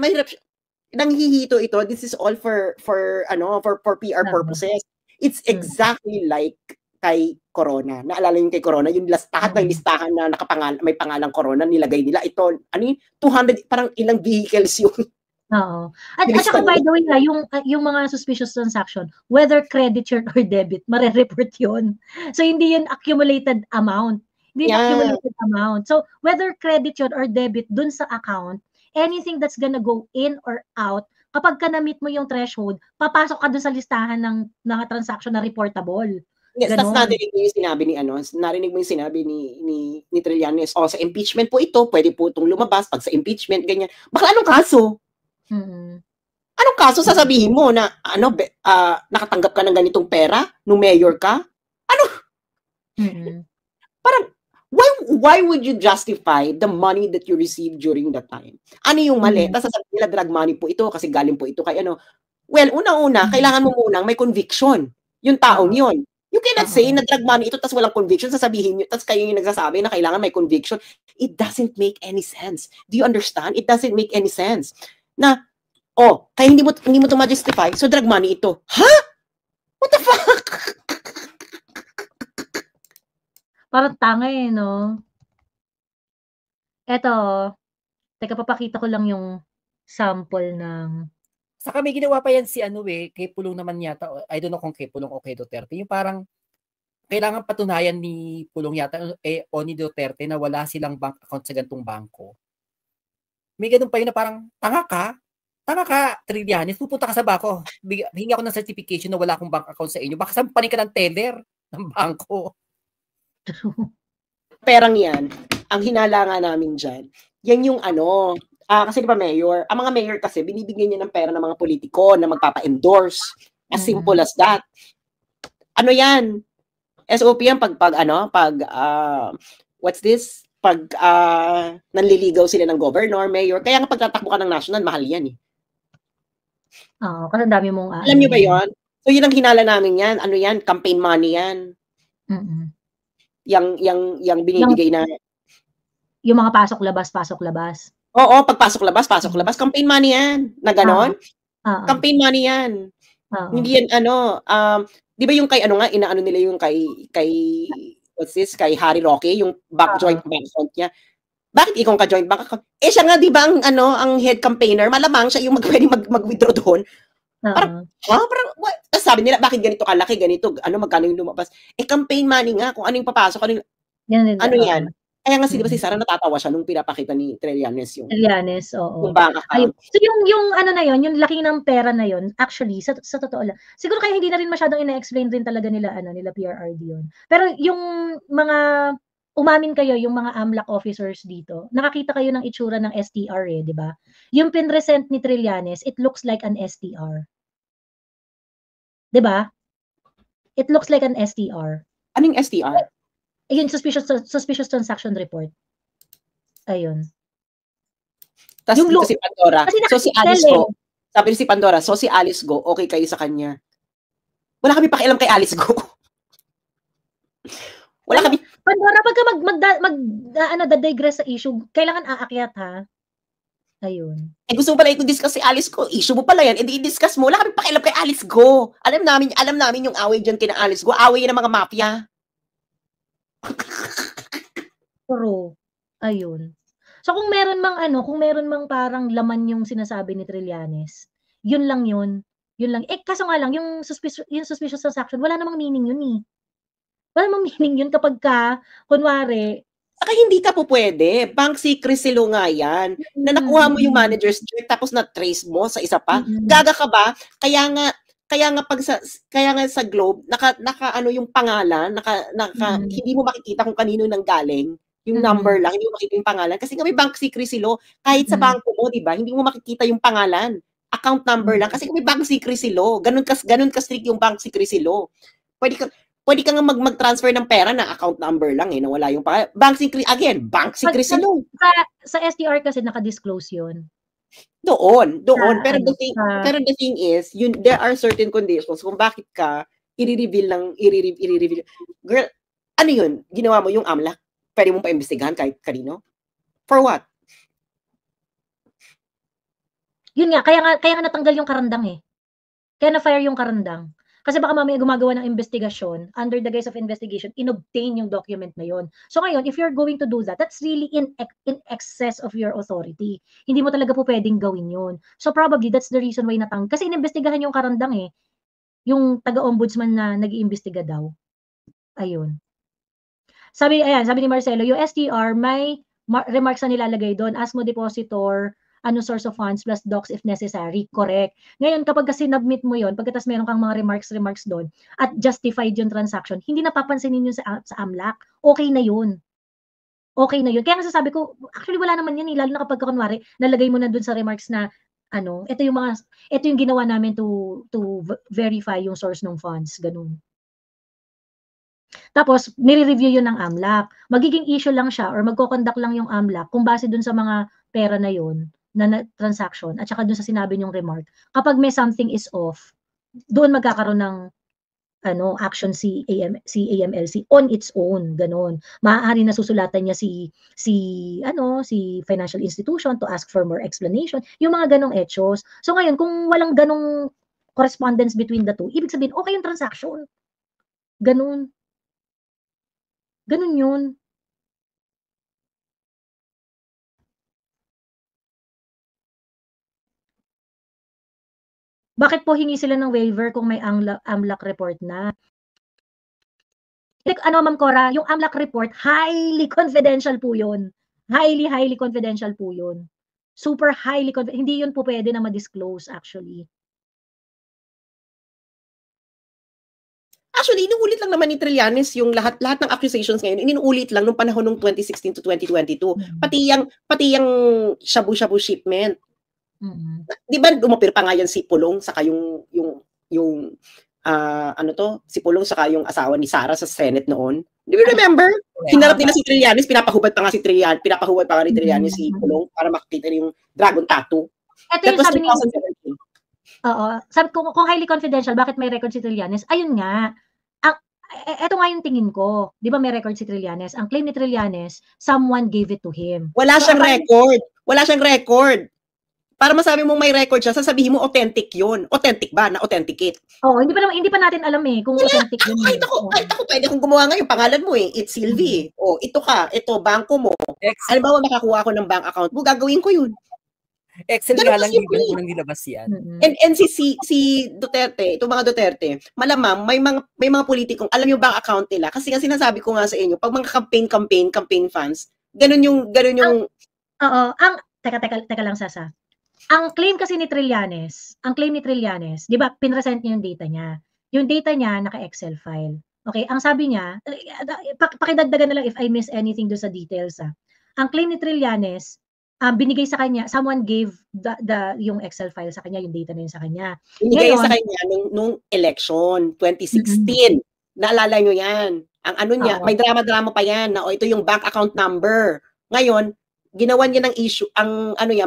Speaker 2: Nanghihito ito. This is all for PR purposes. It's exactly like kay Corona. Naalala yung kay Corona, yung lahat ng listahan na may pangalang Corona, nilagay nila. Ito, 200, parang ilang vehicles yung
Speaker 1: Oo. At saka by the way, yung mga suspicious transaction, whether credit or debit, mare-report yun. So, hindi yun accumulated amount. Hindi accumulated amount. So, whether credit or debit dun sa account, anything that's gonna go in or out, kapag ka na-meet mo yung threshold, papasok ka dun sa listahan ng transaction na reportable.
Speaker 2: Yes, tas narinig mo yung sinabi ni Trillanes, sa impeachment po ito, pwede po itong lumabas pag sa impeachment, ganyan. Bakla anong kaso? Anong kaso sasabihin mo na nakatanggap ka ng ganitong pera nung mayor ka? Ano? Parang why would you justify the money that you received during that time? Ano yung mali? Tapos sasabihin nila drug money po ito kasi galing po ito kay ano. Well, una-una, kailangan mo munang may conviction. Yung taong yun. You cannot say na drug money ito tas walang conviction, sasabihin nyo, tas kayo yung nagsasabi na kailangan may conviction. It doesn't make any sense. Do you understand? It doesn't make any sense. Na, kaya hindi mo ito ma-justify, so drug money ito. What the fuck?
Speaker 1: Parang tanga no? Eto, teka, papakita ko lang yung sample ng...
Speaker 3: Saka may ginawa pa yan si kay Pulong naman yata, I don't know kung kay Pulong o kay Duterte, yung parang kailangan patunayan ni Pulong yata o ni Duterte na wala silang bank account sa gantong bangko. May ganun pa yun na parang, tanga ka, Trillanes, pupunta ka sa bangko, hingi ako ng certification na wala akong bank account sa inyo, baka sampanin ka ng teller ng bangko.
Speaker 2: Perang yan, ang hinala nga namin dyan, yan yung kasi di ba mayor, ang mga mayor kasi binibigyan niya ng pera ng mga politiko na magpapa-endorse. As simple as that. Ano yan? SOP yan pag what's this? Pag nanliligaw sila ng governor, mayor, kaya nga pagtatakbo ka ng national, mahal yan eh.
Speaker 1: Oo, kasi dami mong
Speaker 2: alam niyo ba yon? So yun ang hinala namin yan. Ano yan? Campaign money yan. Yang binibigay na
Speaker 1: yung mga pasok-labas.
Speaker 2: Oo, pag pasok-labas. Campaign money yan. Na ganon? Campaign money yan. Hindi yan, di ba yung kay, inaano nila yung kay what's this, kay Harry Roque, yung joint bank account niya. Bakit ikaw ka joint bank account? Siya nga, di ba, ang head campaigner, malamang siya yung pwede mag-withdraw doon. Parang, what? Tapos sabi nila, bakit ganito kalaki, magkano yung lumabas? Campaign money nga, kung ano yung papasok, yan? Kaya nga, di ba si Sarah natatawa siya nung pinapakita ni Trillanes yung
Speaker 1: oo.
Speaker 2: Yung bank account.
Speaker 1: So yung yung laki ng pera na yun, actually, sa totoo lang, siguro kaya hindi na rin masyadong ina-explain rin talaga nila PRRD yun. Pero yung mga, umamin kayo, yung mga AMLAC officers dito, nakakita kayo ng itsura ng STR di ba? Yung pinresent ni Trillanes, it looks like an STR. Di ba? It looks like an STR.
Speaker 2: Anong STR?
Speaker 1: Ayun, suspicious transaction report. Ayun.
Speaker 2: Tapos dito si Pandora. So si Alice Go, sabi ni si Pandora, so si Alice Go, okay kayo sa kanya. Wala kami pakialam kay Alice Go. Wala kami.
Speaker 1: Pandora, pagka digress sa issue, kailangan aakyat ha. Ayun.
Speaker 2: Gusto mo pala i-discuss si Alice Go. Issue mo pala yan. I-discuss mo. Wala kami pakialam kay Alice Go. Alam namin yung away dyan kina Alice Go. Away yan ng mga mafia.
Speaker 1: Pero, ayun. So kung meron mang parang laman yung sinasabi ni Trillanes, yun lang. Kaso nga lang, yung suspicious transaction, wala namang meaning yun eh. Wala namang meaning yun kapag kunwari,
Speaker 2: Saka hindi ka po pwede. Bank secrecy law nga yan. Na nakuha mo yung manager's check tapos na-trace mo sa isa pa. Gaga ka ba? Kaya nga sa Globe, naka ano yung pangalan, hindi mo makikita kung kanino nang galing. Yung number lang, hindi mo makikita yung pangalan. Kasi nga may bank secrecy law. Kahit sa bangko mo, di ba? Hindi mo makikita yung pangalan. Account number lang. Kasi may bank secrecy law. Ganun ka strict yung bank secrecy law. Pwede ka nga mag-transfer ng pera na account number lang na wala yung pangalan. Bank secrecy law.
Speaker 1: Sa STR kasi naka-disclose yun.
Speaker 2: Doon. Pero the thing is, there are certain conditions kung bakit ka i-reveal. Girl, ano yun? Ginawa mo yung AMLAC? Pwede mong pa-imbestigahan kahit kanino? For what?
Speaker 1: Yun nga, kaya nga natanggal yung karandang eh. Kaya na-fire yung karandang. Kasi baka mamaya gumagawa ng investigasyon, under the guise of investigation, inobtain yung document na yun. So ngayon, if you're going to do that, that's really in excess of your authority. Hindi mo talaga po pwedeng gawin yun. So probably, that's the reason why natanggal. Kasi inimbestigahan yung karandang eh. Yung taga-ombudsman na nag-iimbestiga daw. Ayun. Sabi ni Marcelo, yung STR, may remarks na nilalagay doon. Ask mo depositor, ano source of funds plus docs if necessary. Correct. Ngayon, kapag sinubmit mo yon, pagkatas meron kang mga remarks doon, at justified yung transaction, hindi napapansinin yun sa AMLAC. Okay na yun. Okay na yun. Kaya nga sasabi ko, actually wala naman yan, lalo na kapag kunwari, nalagay mo na doon sa remarks na, ito yung ginawa namin to verify yung source ng funds. Ganun. Tapos, nire-review yun ng AMLAC. Magiging issue lang siya or magko-conduct lang yung AMLAC kung base dun sa mga pera na yun, na transaction, at saka dun sa sinabi niyong remark. Kapag may something is off, doon magkakaroon ng action si AMLC on its own, ganun. Maaari na susulatan niya si financial institution to ask for more explanation, yung mga ganong etos. So ngayon, kung walang ganong correspondence between the two, ibig sabihin, okay yung transaction. Ganun. Ganun yun. Bakit po hingi sila ng waiver kung may AMLAC report na? Ma'am Cora, yung AMLAC report, highly confidential po yun. Highly confidential po yun. Super highly confidential. Hindi yun po pwede na ma-disclose actually.
Speaker 2: Actually, inuulit lang naman ni Trillanes yung lahat ng accusations ngayon, inuulit lang nung panahon ng 2016 to 2022. Pati yung shabu-shabu shipment. Di ba umapir pa nga yan si Pulong saka si Pulong saka yung asawa ni Sara sa Senate noon? Do you remember? Hinarap nila si Trillanes, pinapahubad pa nga ni Trillanes si Pulong para makita yung dragon tattoo.
Speaker 1: Ito yung sabi ni Oo. Sabi ko, kung highly confidential, bakit may record si Trillanes? Ayun nga. Ito nga yung tingin ko. Di ba may record si Trillanes? Ang claim ni Trillanes, someone gave it to him.
Speaker 2: Wala siyang record. Para masabi mong may record siya, sasabihin mo authentic yun. Authentic ba? Na-authenticate.
Speaker 1: Oo, hindi pa natin alam kung authentic yun.
Speaker 2: Kahit ako, pwede kong gumawa ngayon, pangalan mo It's Sylvie. Ito ka, ito, bangko mo. Alam ba, makakuha ko ng bank account mo, gagawin ko yun.
Speaker 3: Excel nga lang, hindi ko nilabas yan.
Speaker 2: And si Duterte, itong mga Duterte, malamang may mga politikong alam yung bank account nila. Kasi nga sinasabi ko nga sa inyo, pag mga campaign funds, ganun yung
Speaker 1: teka lang Sasa. Ang claim kasi ni Trillanes, di ba, pinresent niya yung data niya. Yung data niya, naka-Excel file. Okay, ang sabi niya, pakidagdagan na lang if I miss anything do sa details. Ang claim ni Trillanes, binigay sa kanya, someone gave yung Excel file sa kanya, yung data na yun sa kanya.
Speaker 2: Binigay sa kanya nung election, 2016. Naalala nyo yan. Ang niya, may drama-drama pa yan, na ito yung bank account number. Ngayon, ginawa niya ng issue,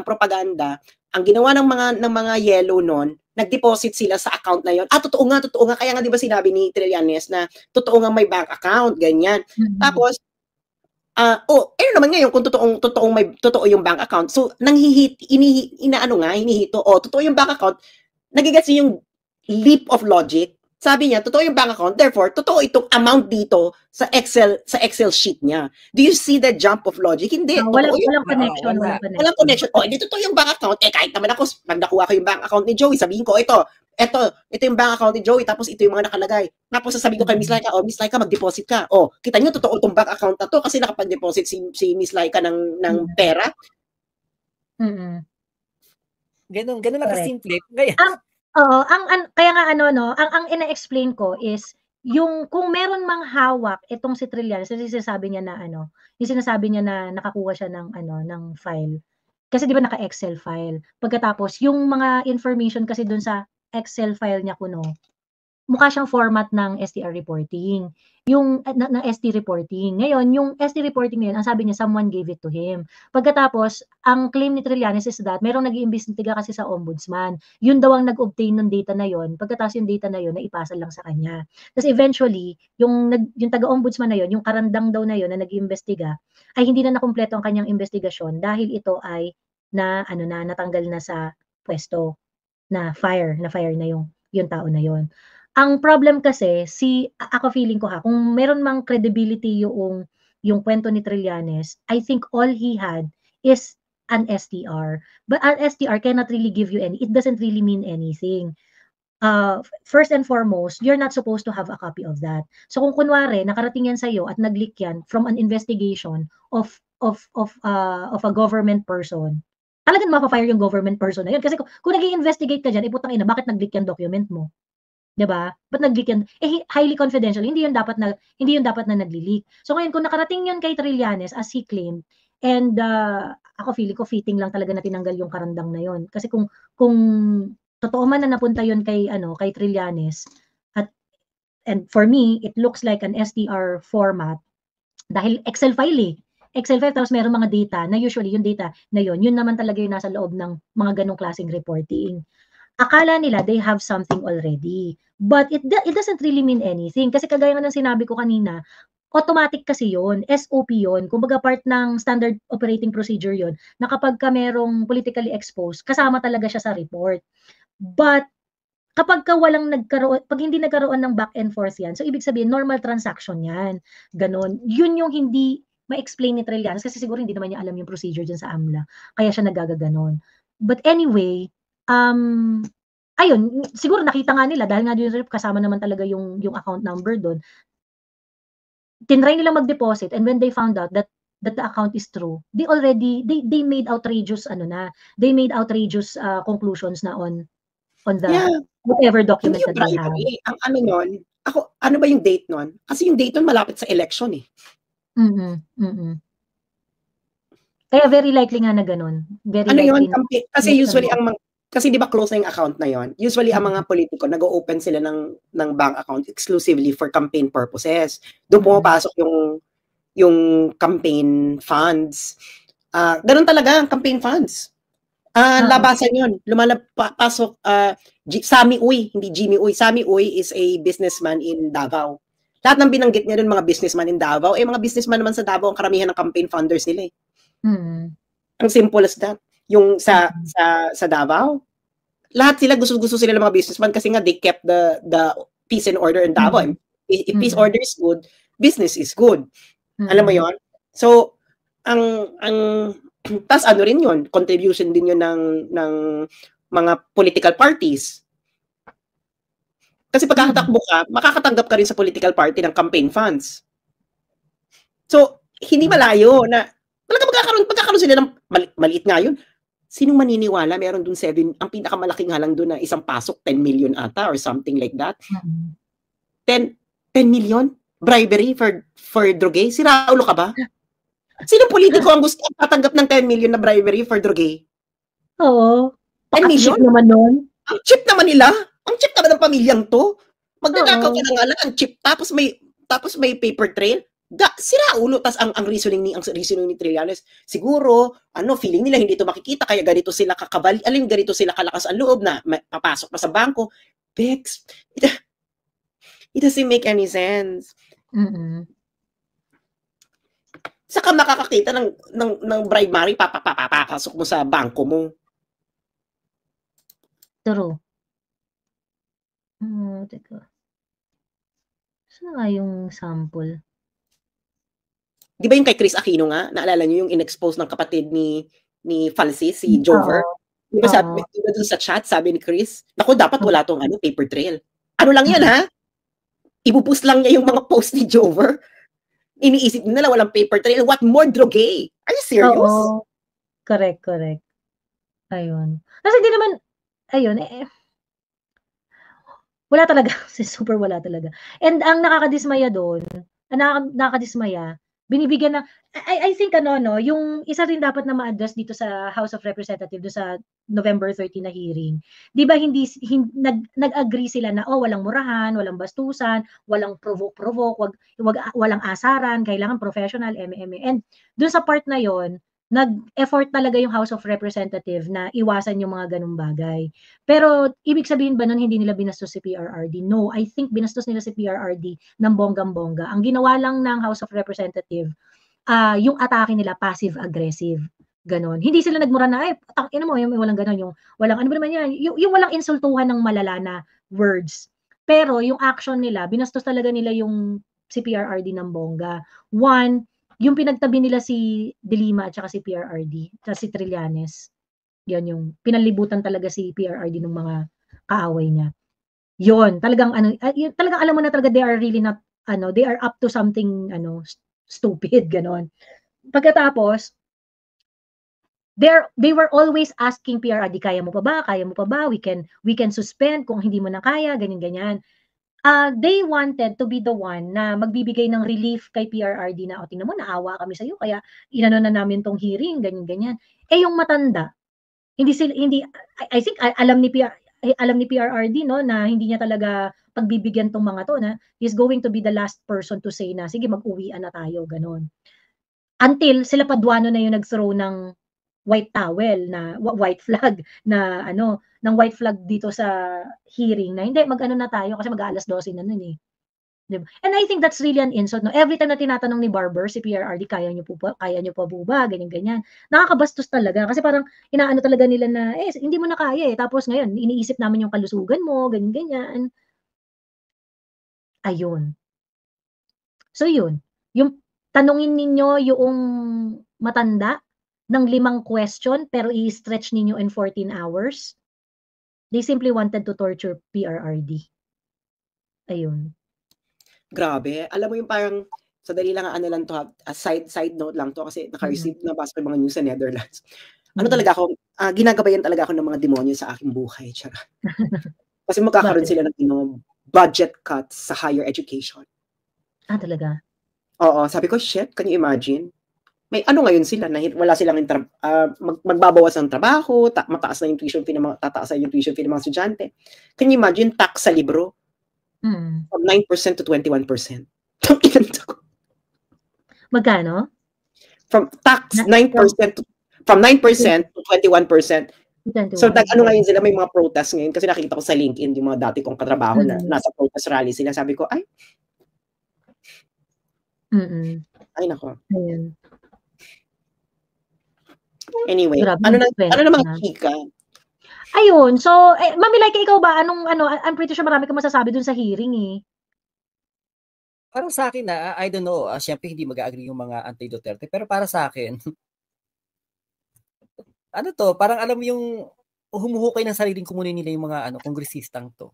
Speaker 2: propaganda. Ang ginawa ng mga yellow noon, nag-deposit sila sa account na yon. Totoo nga. Kaya nga, di ba sinabi ni Trillanes na totoo nga may bank account, ganyan. Tapos, naman ngayon kung totoo yung bank account. So, hinihito. Totoo yung bank account. Nagigets yung leap of logic. Sabi niya, totoo yung bank account. Therefore, totoo itong amount dito sa Excel sheet niya. Do you see the jump of logic? Hindi.
Speaker 1: Walang connection.
Speaker 2: Walang connection. Hindi totoo yung bank account. Kahit naman ako, pag nakuha ko yung bank account ni Joey, sabihin ko, ito, ito yung bank account ni Joey, tapos ito yung mga nakalagay. Tapos sasabihin ko kay Miss Laika, Miss Laika, mag-deposit ka. Kita nyo, totoo itong bank account na to kasi nakapag-deposit si Miss Laika ng pera.
Speaker 3: Ganun lang kasimple.
Speaker 1: Kaya nga ang ina-explain ko is yung kung meron mang hawak itong si Trillanes, yung sinasabi niya na nakakuha siya ng file. Kasi di ba naka-Excel file. Pagkatapos yung mga information kasi dun sa Excel file niya mukha siyang format ng STR reporting. Yung ng ST reporting. Ngayon, yung ST reporting na yun, ang sabi niya, someone gave it to him. Pagkatapos, ang claim ni Trillanes is that merong nag-iimbestiga kasi sa ombudsman. Yun daw ang nag-obtain ng data na yun. Pagkatapos yung data na yun, naipasa lang sa kanya. Tapos eventually, yung taga-ombudsman na yun, yung karandang daw na yun na nag-iimbestiga, ay hindi na nakumpleto ang kanyang investigasyon dahil ito ay natanggal na sa pwesto, na fire na yung tao na yun. Ang problem kasi, ako feeling ko kung meron mang credibility yung kwento ni Trillanes, I think all he had is an STR. But an STR cannot really give you it doesn't really mean anything. First and foremost, you're not supposed to have a copy of that. So kung kunwari, nakarating yan sa'yo at nag-leak yan from an investigation of a government person, talagang mapafire yung government person na yun. Kasi kung nag-i-investigate ka dyan, putang ina, bakit nag-leak yung document mo? Diba? Ba't nag-leak yan? Highly confidential. Hindi yun dapat na nagli-leak. So ngayon, kung nakarating yun kay Trillanes as he claimed, and ako feeling ko fitting lang talaga na tinanggal yung karandang na yun. Kasi kung totoo man na napunta yun kay Trillanes, and for me, it looks like an STR format dahil Excel file Excel file, tapos meron mga data na usually yung data na yun naman talaga yung nasa loob ng mga ganong klaseng reporting. Akala nila they have something already. But it doesn't really mean anything. Kasi kagaya nga ng sinabi ko kanina, automatic kasi yun, SOP yun, kumbaga part ng standard operating procedure yun, na kapag ka merong politically exposed, kasama talaga siya sa report. But kapag pag hindi nagkaroon ng back and forth yan, so ibig sabihin, normal transaction yan. Ganon. Yun yung hindi ma-explain ni Trillanes kasi siguro hindi naman niya alam yung procedure dyan sa AMLA. Kaya siya nagagaganon. But anyway, ayun, siguro nakita nga nila dahil nga yung kasama naman talaga yung account number doon. Tinry nila mag-deposit and when they found out that the account is true, they made outrageous conclusions na on the whatever document that they have.
Speaker 2: Ang ano ba yung date nun? Kasi yung date nun malapit sa election eh.
Speaker 1: Kaya very likely nga na ganun.
Speaker 2: Kasi usually kasi di ba close na yung account na yon? Usually ang mga politiko nag-open sila ng bank account exclusively for campaign purposes. Doon pumapasok yung campaign funds. Ganun talaga ang campaign funds. Labasan yun. Lumalapasok Sammy Uy, hindi Jimmy Uy. Sammy Uy is a businessman in Davao. Lahat ng binanggit niya doon mga businessman in Davao, mga businessman naman sa Davao ang karamihan ng campaign funders nila eh. Ang simple as that. Yung sa Davao, lahat sila gusto sila ng mga businessman kasi nga they kept the peace and order in Davao. If peace order is good, business is good. Alam mo yon? So tas ano rin yun, contribution din yun ng mga political parties. Kasi pagkakatakbo ka, makakatanggap ka rin sa political party ng campaign funds. So, hindi malayo na pagkakaroon sila ng maliit nga yun. Sinong maniniwala? Meron dun ang pinakamalaking halang dun na isang pasok, 10 million ata or something like that. 10 million? Bribery for drogay? Sira ulo ka ba? Sinong politiko ang gusto tatanggap ng 10 million na bribery for drogay?
Speaker 1: Oo.
Speaker 2: 10 million?
Speaker 1: Cheap naman nun.
Speaker 2: Ang cheap naman nila. Ang cheap naman ng pamilyang to. Magnanakaw ka na nga lang, ang cheap. Tapos may paper trail. Sira ulo. Tas ang reasoning ni Trillanes, siguro, feeling nila hindi ito makikita, kaya ganito sila ganito sila kalakas ang loob na papasok pa sa bangko. Bex, it doesn't make any sense. Saka makakakita ng bribery, papasok mo sa bangko mo.
Speaker 1: True. Teka. Saan nga yung sample?
Speaker 2: Di ba yung kay Chris Aquino nga? Naalala niyo yung in-expose ng kapatid ni Falsi, si Jover? Di ba
Speaker 1: Oo.
Speaker 2: dun sa chat, sabi ni Chris, naku, dapat wala tong paper trail. Ano lang yan, ha? Ibupost lang niya yung mga post ni Jover. Iniisip nila walang paper trail. What more droge? Are you serious?
Speaker 1: Oo. Correct. Ayun. Kasi hindi naman, ayun, wala talaga. Super wala talaga. And ang nakakadismaya doon, nakakadismaya, binibigyan ng, I think yung isa rin dapat na ma-address dito sa House of Representatives do sa November 13 na hearing. 'Di ba nag-agree sila na walang murahan, walang bastusan, walang provoke, walang asaran, kailangan professional, And doon sa part na 'yon, nag-effort talaga yung House of Representatives na iwasan yung mga ganung bagay. Pero ibig sabihin ba nun hindi nila binastos si PRRD? No, I think binastos nila si PRRD ng bonggang-bongga. Ang ginawa lang ng House of Representatives, yung atake nila passive-aggressive. Ganon. Hindi sila nagmura na, tangina mo, yung walang ganon, yung walang, ano ba naman yan, yung walang insultuhan ng malala na words. Pero yung action nila, binastos talaga nila yung si PRRD ng bongga. One, yung pinagtabi nila si De Lima at saka si PRRD, at si Trillanes. Yan yung pinalibutan talaga si PRRD ng mga kaaway niya. Yon, talagang talagang alam mo na talaga they are really not they are up to something stupid ganon. Pagkatapos they were always asking PRRD, kaya mo pa ba? We can suspend kung hindi mo na kaya, ganyan. They wanted to be the one na magbibigay ng relief kay PRRD na, tingnan mo, naawa kami sa iyo, kaya inano na namin tong hearing, ganyan. Yung matanda, hindi I think alam ni PRRD na hindi niya talaga pagbibigyan tong mga to, na he's going to be the last person to say na sige, mag-uwian na tayo, ganon. Until sila Paduano na yung nag-throw ng white towel na white flag na ng white flag dito sa hearing na hindi, mag-ano na tayo kasi mag-aalas 12 na nun eh. Diba? And I think that's really an insult, no? Every time na tinatanong ni Barber si PRRD, kaya niyo po ba, ganyan. Nakakabastos talaga kasi parang inaano talaga nila na hindi mo na kaya tapos ngayon iniisip namin yung kalusugan mo, ganyan. Ayun. So yun, yung tanungin ninyo yung matanda ng 5 question pero i-stretch ninyo in 14 hours. They simply wanted to torture PRRD. Ayun.
Speaker 2: Grabe. Alam mo yung parang, sadali lang lang to, side note lang to kasi naka-receive na basa ko yung mga news sa Netherlands. Talaga ako, ginagabayan talaga ako ng mga demonyo sa aking buhay. Kasi magkakaroon sila ng budget cuts sa higher education.
Speaker 1: Talaga?
Speaker 2: Oo, sabi ko, shit, can you imagine? May ngayon sila, na wala silang magbabawas ng trabaho, mataas na yung tuition fee tataas na yung tuition fee ng mga estudyante. Can you imagine tax sa libro? From 9% to 21%.
Speaker 1: Magkano?
Speaker 2: From tax 9% to 21%. So ngayon sila, may mga protest ngayon kasi nakikita ko sa LinkedIn yung mga dati kong katrabaho na nasa protest rally sila. Sabi ko, ay nako.
Speaker 1: Ayun.
Speaker 2: Anyway,
Speaker 1: grabe,
Speaker 2: ano namang chika?
Speaker 1: Ayun, so Mami Laika, ikaw ba I'm pretty sure marami kang masasabi dun sa hearing eh.
Speaker 3: Parang sa akin I don't know, syempre hindi mag-agree yung mga anti-Duterte, pero para sa akin parang alam mo yung humuhukay ng sariling komunin nila yung mga kongresistang to.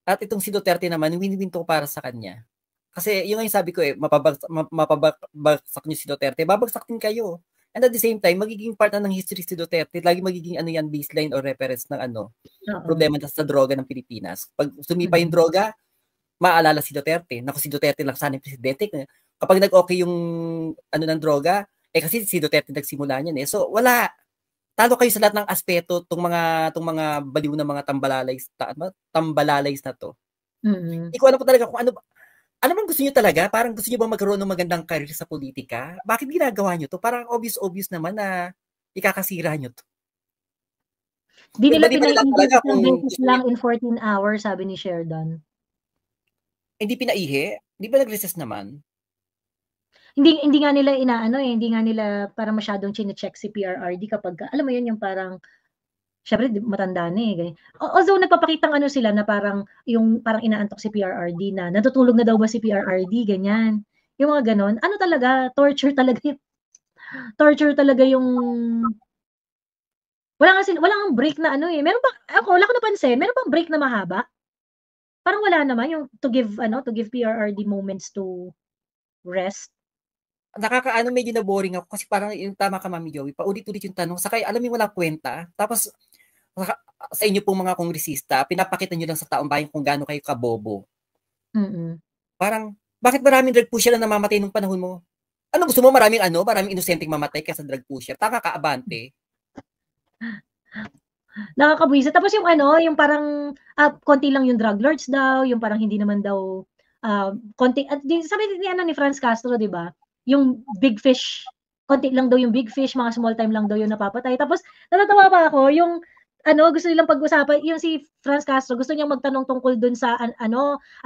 Speaker 3: At itong si Duterte naman, win-win to para sa kanya. Kasi yung sabi ko mapabagsak niyo si Duterte, babagsak din kayo. And at the same time, magiging part ng history si Duterte, lagi magiging baseline or reference ng problema sa droga ng Pilipinas. Pag sumipa yung droga, maalala si Duterte. Naku, si Duterte lang sana yung presidente. Kapag nag-okay yung ng droga, kasi si Duterte nagsimula niyan eh. So wala. Talo kayo sa lahat ng aspeto tong mga baliw na mga tambalays na to. Hindi ko alam po talaga kung ano bang gusto niyo talaga? Parang gusto niyo bang magkaroon ng magandang career sa politika? Bakit ginagawa niyo to? Parang obvious naman na ikakasira niyo to.
Speaker 1: Di nila pinaihi kung beses lang in 14 hours, sabi ni Sheridan.
Speaker 3: Hindi pinaihi? Di ba nag-recess naman?
Speaker 1: Hindi nga nila hindi nga nila parang masyadong chine-check si PRRD kapag, alam mo yun, yung parang, syempre matanda na eh. Although nagpapakitang sila na parang inaantok si PRRD na natutulog na daw ba si PRRD, ganyan. Yung mga ganon. Talaga, torture talaga yung Wala nga break na ano eh. Meron ba, wala ko napansin, meron bang break na mahaba? Parang wala naman yung to give PRRD moments to rest.
Speaker 3: Nakakaano, medyo na-boring ako kasi parang yung tama ka, Mami Joey, paulit-ulit yung tanong. Saka alam mo walang kwenta. Tapos sa inyo pong mga kongresista, pinapakita nyo lang sa taong bayan kung gaano kayo kabobo. Parang, bakit maraming drug pusher na namamatay nung panahon mo? Ano gusto mo? Maraming inosenteng mamatay kasi drug pusher. Taka ka, abante.
Speaker 1: Nakakabwisit. Tapos yung parang konti lang yung drug lords daw, yung parang hindi naman daw konti, at sabi ni Franz Castro, di ba? Yung big fish, konti lang daw yung big fish, mga small time lang daw yung napapatay. Tapos natatawa pa ako, yung gusto nilang pag-usapan, yung si Franz Castro, gusto niyang magtanong tungkol dun sa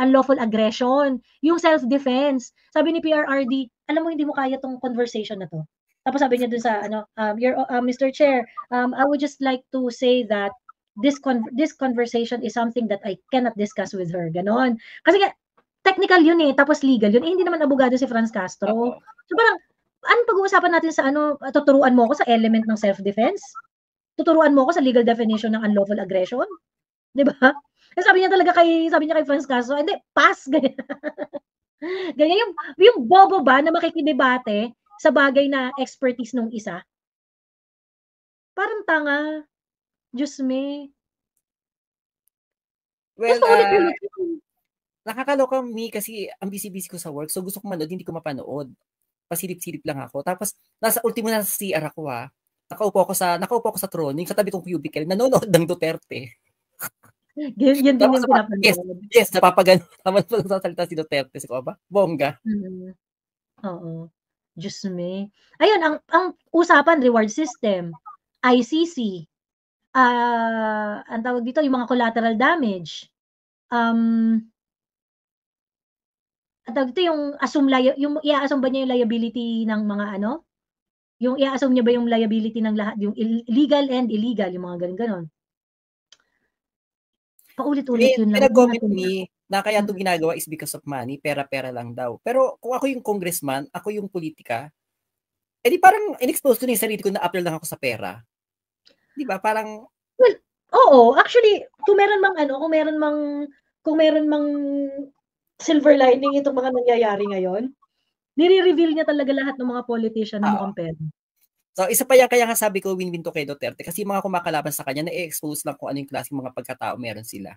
Speaker 1: unlawful aggression, yung self-defense. Sabi ni PRRD, alam mo hindi mo kaya tong conversation na to. Tapos sabi niya dun sa Mr. Chair, I would just like to say that this conversation is something that I cannot discuss with her. Ganon. Kasi technical yun eh, tapos legal yun. Hindi naman abogado si Franz Castro. So parang, anong pag-uusapan natin sa tuturuan mo ako sa element ng self-defense? Tuturuan mo ako sa legal definition ng unlawful aggression? Di ba? Sabi niya kay Franz Castro, hindi, pass, ganyan. Ganyan yung bobo ba na makikidebate sa bagay na expertise nung isa? Parang tanga. Diyos me.
Speaker 3: Well, nakakaloka kasi ang busy-busy ko sa work, so gusto ko manood, hindi ko mapanood. Pasilip-silip lang ako. Tapos, nasa ultimo na sa CR ako Nakaupo ako sa trono, yung katabi kong cubicle, nanonood ng Duterte.
Speaker 1: Yun din yung pinapanood.
Speaker 3: Yes, napapagano. Tama na nagsasalita si Duterte. Siko ba? Bongga.
Speaker 1: Oo. Diyos me. Ayun, ang usapan, reward system, ICC, ang tawag dito, yung mga collateral damage, ang tawag dito, yung i-assume ba niya yung liability ng mga yung i-assume niya ba yung liability ng lahat, yung legal and illegal, yung mga ganun-ganon. Paulit-ulit yun lang.
Speaker 3: Pinag-comment na kaya itong ginagawa is because of money, pera-pera lang daw. Pero kung ako yung congressman, ako yung politika, edi parang in-expose ko na yung sarili ko na appeal lang ako sa pera. Di ba? Parang...
Speaker 1: Well, oo. Actually, kung meron mang silver lining itong mga nangyayari ngayon, nire-reveal niya talaga lahat ng mga politician na mukhang pera.
Speaker 3: So, isa pa yan, kaya nga sabi ko, win-win to kay Duterte kasi mga kumakalaban sa kanya, na-expose lang kung ano yung klaseng mga pagkatao meron sila.